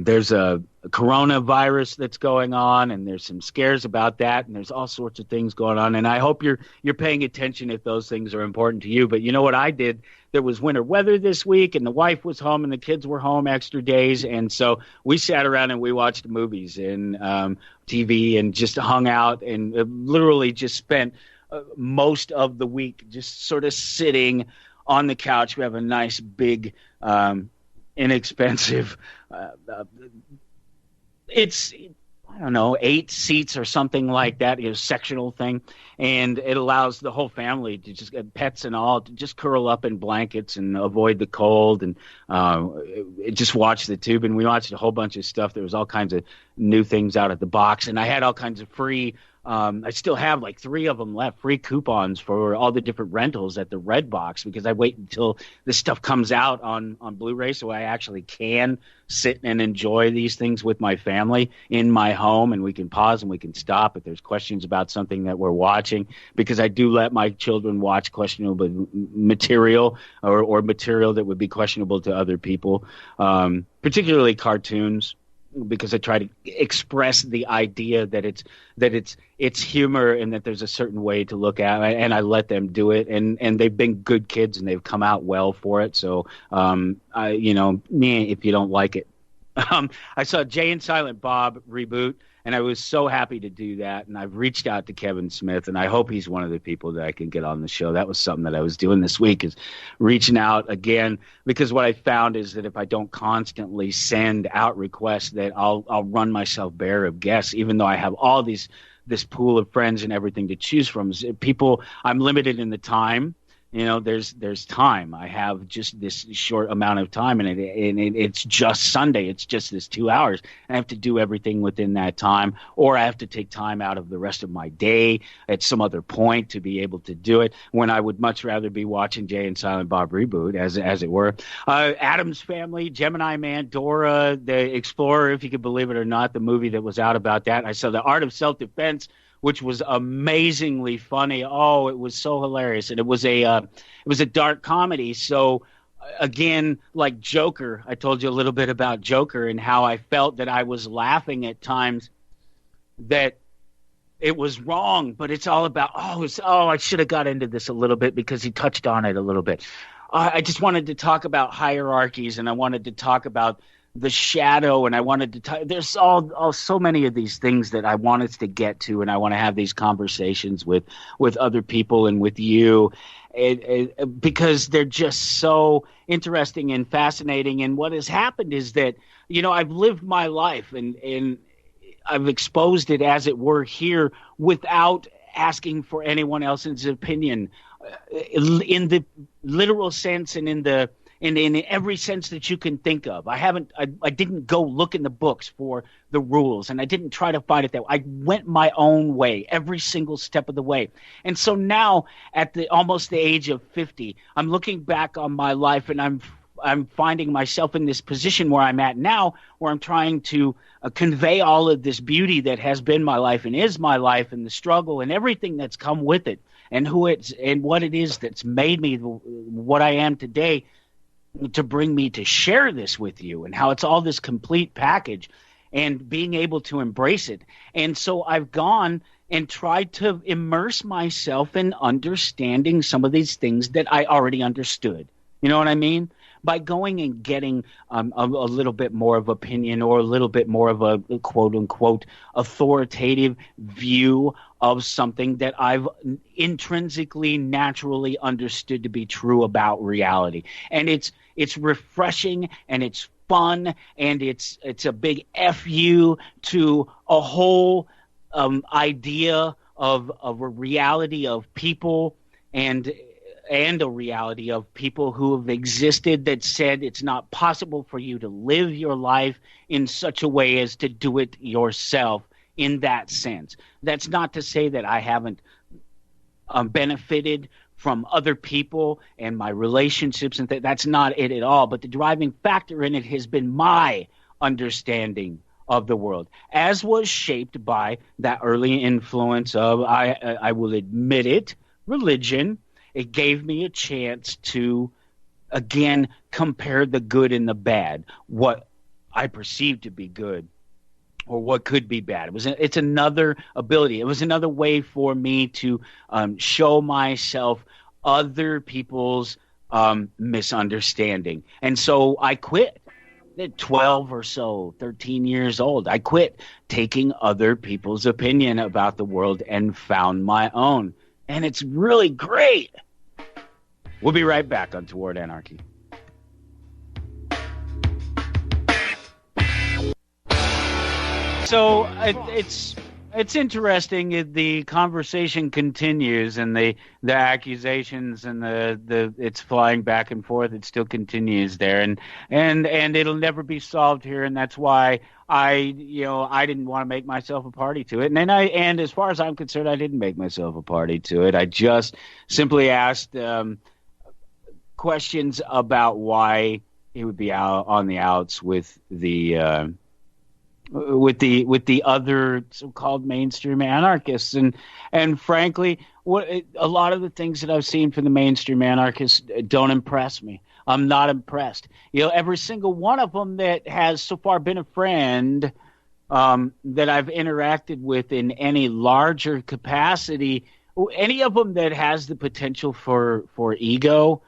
there's a coronavirus that's going on, and there's some scares about that, and there's all sorts of things going on. And I hope you're paying attention if those things are important to you. But you know what I did? There was winter weather this week, and the wife was home, and the kids were home extra days, and so we sat around and we watched movies and TV and just hung out, and literally just spent most of the week just sort of sitting on the couch. We have a nice big inexpensive it's, I don't know, 8 seats or something like that, sectional thing, and it allows the whole family to just get pets and all to just curl up in blankets and avoid the cold, and just watch the tube. And we watched a whole bunch of stuff. There was all kinds of new things out at the box, and I had all kinds of free I still have like 3 of them left, free coupons for all the different rentals at the Red Box, because I wait until this stuff comes out on Blu-ray so I actually can sit and enjoy these things with my family in my home, and we can pause and we can stop if there's questions about something that we're watching, because I do let my children watch questionable material or material that would be questionable to other people, particularly cartoons. because I try to express the idea that it's humor and that there's a certain way to look at it, and I let them do it, and they've been good kids and they've come out well for it. So if you don't like it, I saw Jay and Silent Bob reboot, and I was so happy to do that. And I've reached out to Kevin Smith, and I hope he's one of the people that I can get on the show. That was something that I was doing this week, is reaching out again, because what I found is that if I don't constantly send out requests, that I'll run myself bare of guests, even though I have all this pool of friends and everything to choose from. People, I'm limited in the time. There's time. I have just this short amount of time, and it's just Sunday. It's just this 2 hours. I have to do everything within that time, or I have to take time out of the rest of my day at some other point to be able to do it, when I would much rather be watching Jay and Silent Bob reboot, as it were. Addams Family, Gemini Man, Dora the Explorer, if you could believe it or not, the movie that was out about that. I saw The Art of Self-Defense, which was amazingly funny. Oh, it was so hilarious. And it was a dark comedy. So again, like Joker, I told you a little bit about Joker and how I felt that I was laughing at times that it was wrong, but it's all about, I should have got into this a little bit because he touched on it a little bit. I just wanted to talk about hierarchies, and I wanted to talk about the shadow, and I wanted to there's all so many of these things that I want us to get to, and I want to have these conversations with other people and with you, because they're just so interesting and fascinating. And what has happened is that, I've lived my life and I've exposed it, as it were, here without asking for anyone else's opinion, in the literal sense and in every sense that you can think of. I didn't go look in the books for the rules, and I didn't try to find it that way. I went my own way every single step of the way. And so now, at almost the age of 50, I'm looking back on my life, and I'm finding myself in this position where I'm at now, where I'm trying to convey all of this beauty that has been my life and is my life, and the struggle and everything that's come with it, and what it is that's made me what I am today, to bring me to share this with you, and how it's all this complete package, and being able to embrace it. And so I've gone and tried to immerse myself in understanding some of these things that I already understood. You know what I mean? By going and getting a little bit more of opinion, or a little bit more of a quote-unquote authoritative view of something that I've intrinsically, naturally understood to be true about reality. And it's refreshing, and it's fun, and it's a big FU to a whole idea of a reality of people, and a reality of people who have existed that said it's not possible for you to live your life in such a way as to do it yourself in that sense. That's not to say that I haven't benefited from other people and my relationships, and that's not it at all. But the driving factor in it has been my understanding of the world, as was shaped by that early influence of, I will admit it, religion. It gave me a chance to, again, compare the good and the bad, what I perceived to be good or what could be bad. It's another ability. It was another way for me to show myself other people's misunderstanding. And so I quit. At 12 or so, 13 years old, I quit taking other people's opinion about the world and found my own. And it's really great. We'll be right back on Toward Anarchy. So it's interesting. The conversation continues, and the accusations and the it's flying back and forth. It still continues there, and it'll never be solved here. And that's why I didn't want to make myself a party to it. And as far as I'm concerned, I didn't make myself a party to it. I just simply asked questions about why he would be out on the outs with the other so-called mainstream anarchists, and frankly, a lot of the things that I've seen from the mainstream anarchists don't impress me. I'm not impressed. Every single one of them that has so far been a friend that I've interacted with in any larger capacity, any of them that has the potential for ego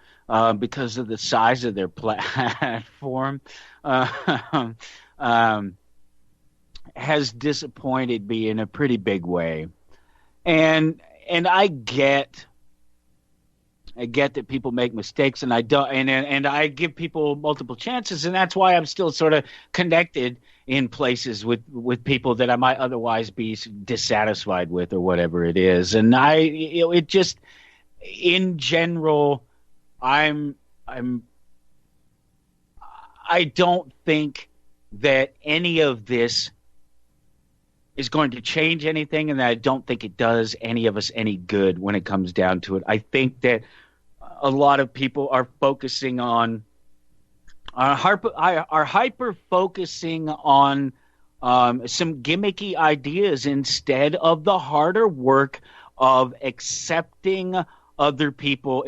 because of the size of their platform, has disappointed me in a pretty big way. And I get that people make mistakes, and I don't, and I give people multiple chances, and that's why I'm still sort of connected in places with people that I might otherwise be dissatisfied with or whatever it is. And it just, in general, I don't think that any of this is going to change anything, and I don't think it does any of us any good when it comes down to it. I think that a lot of people are focusing on are hyper focusing on some gimmicky ideas instead of the harder work of accepting other people.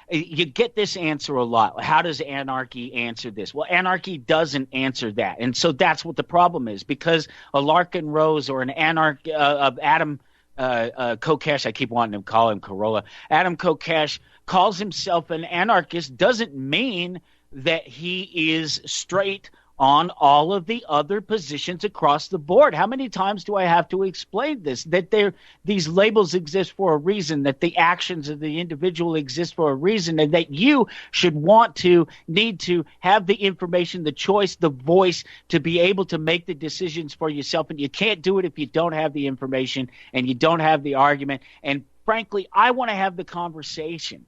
You get this answer a lot. How does anarchy answer this? Well, anarchy doesn't answer that. And so that's what the problem is, because a Larkin Rose or an of Adam Kokesh, I keep wanting to call him Corolla, Adam Kokesh calls himself an anarchist doesn't mean that he is straight on all of the other positions across the board. How many times do I have to explain this? That these labels exist for a reason, that the actions of the individual exist for a reason, and that you should need to have the information, the choice, the voice to be able to make the decisions for yourself. And you can't do it if you don't have the information and you don't have the argument. And frankly, I want to have the conversation.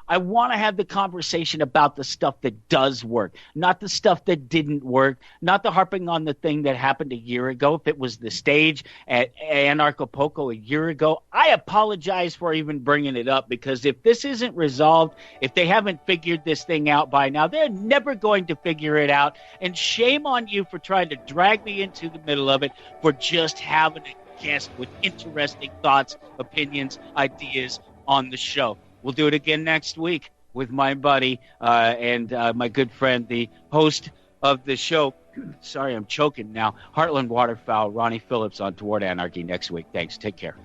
I want to have the conversation about the stuff that does work, not the stuff that didn't work, not the harping on the thing that happened a year ago. If it was the stage at Anarchapulco a year ago, I apologize for even bringing it up, because if this isn't resolved, if they haven't figured this thing out by now, they're never going to figure it out. And shame on you for trying to drag me into the middle of it, for just having a guest with interesting thoughts, opinions, ideas on the show. We'll do it again next week with my buddy and my good friend, the host of the show. Sorry, I'm choking now. Heartland Waterfowl, Ronnie Phillips on Toward Anarchy next week. Thanks. Take care.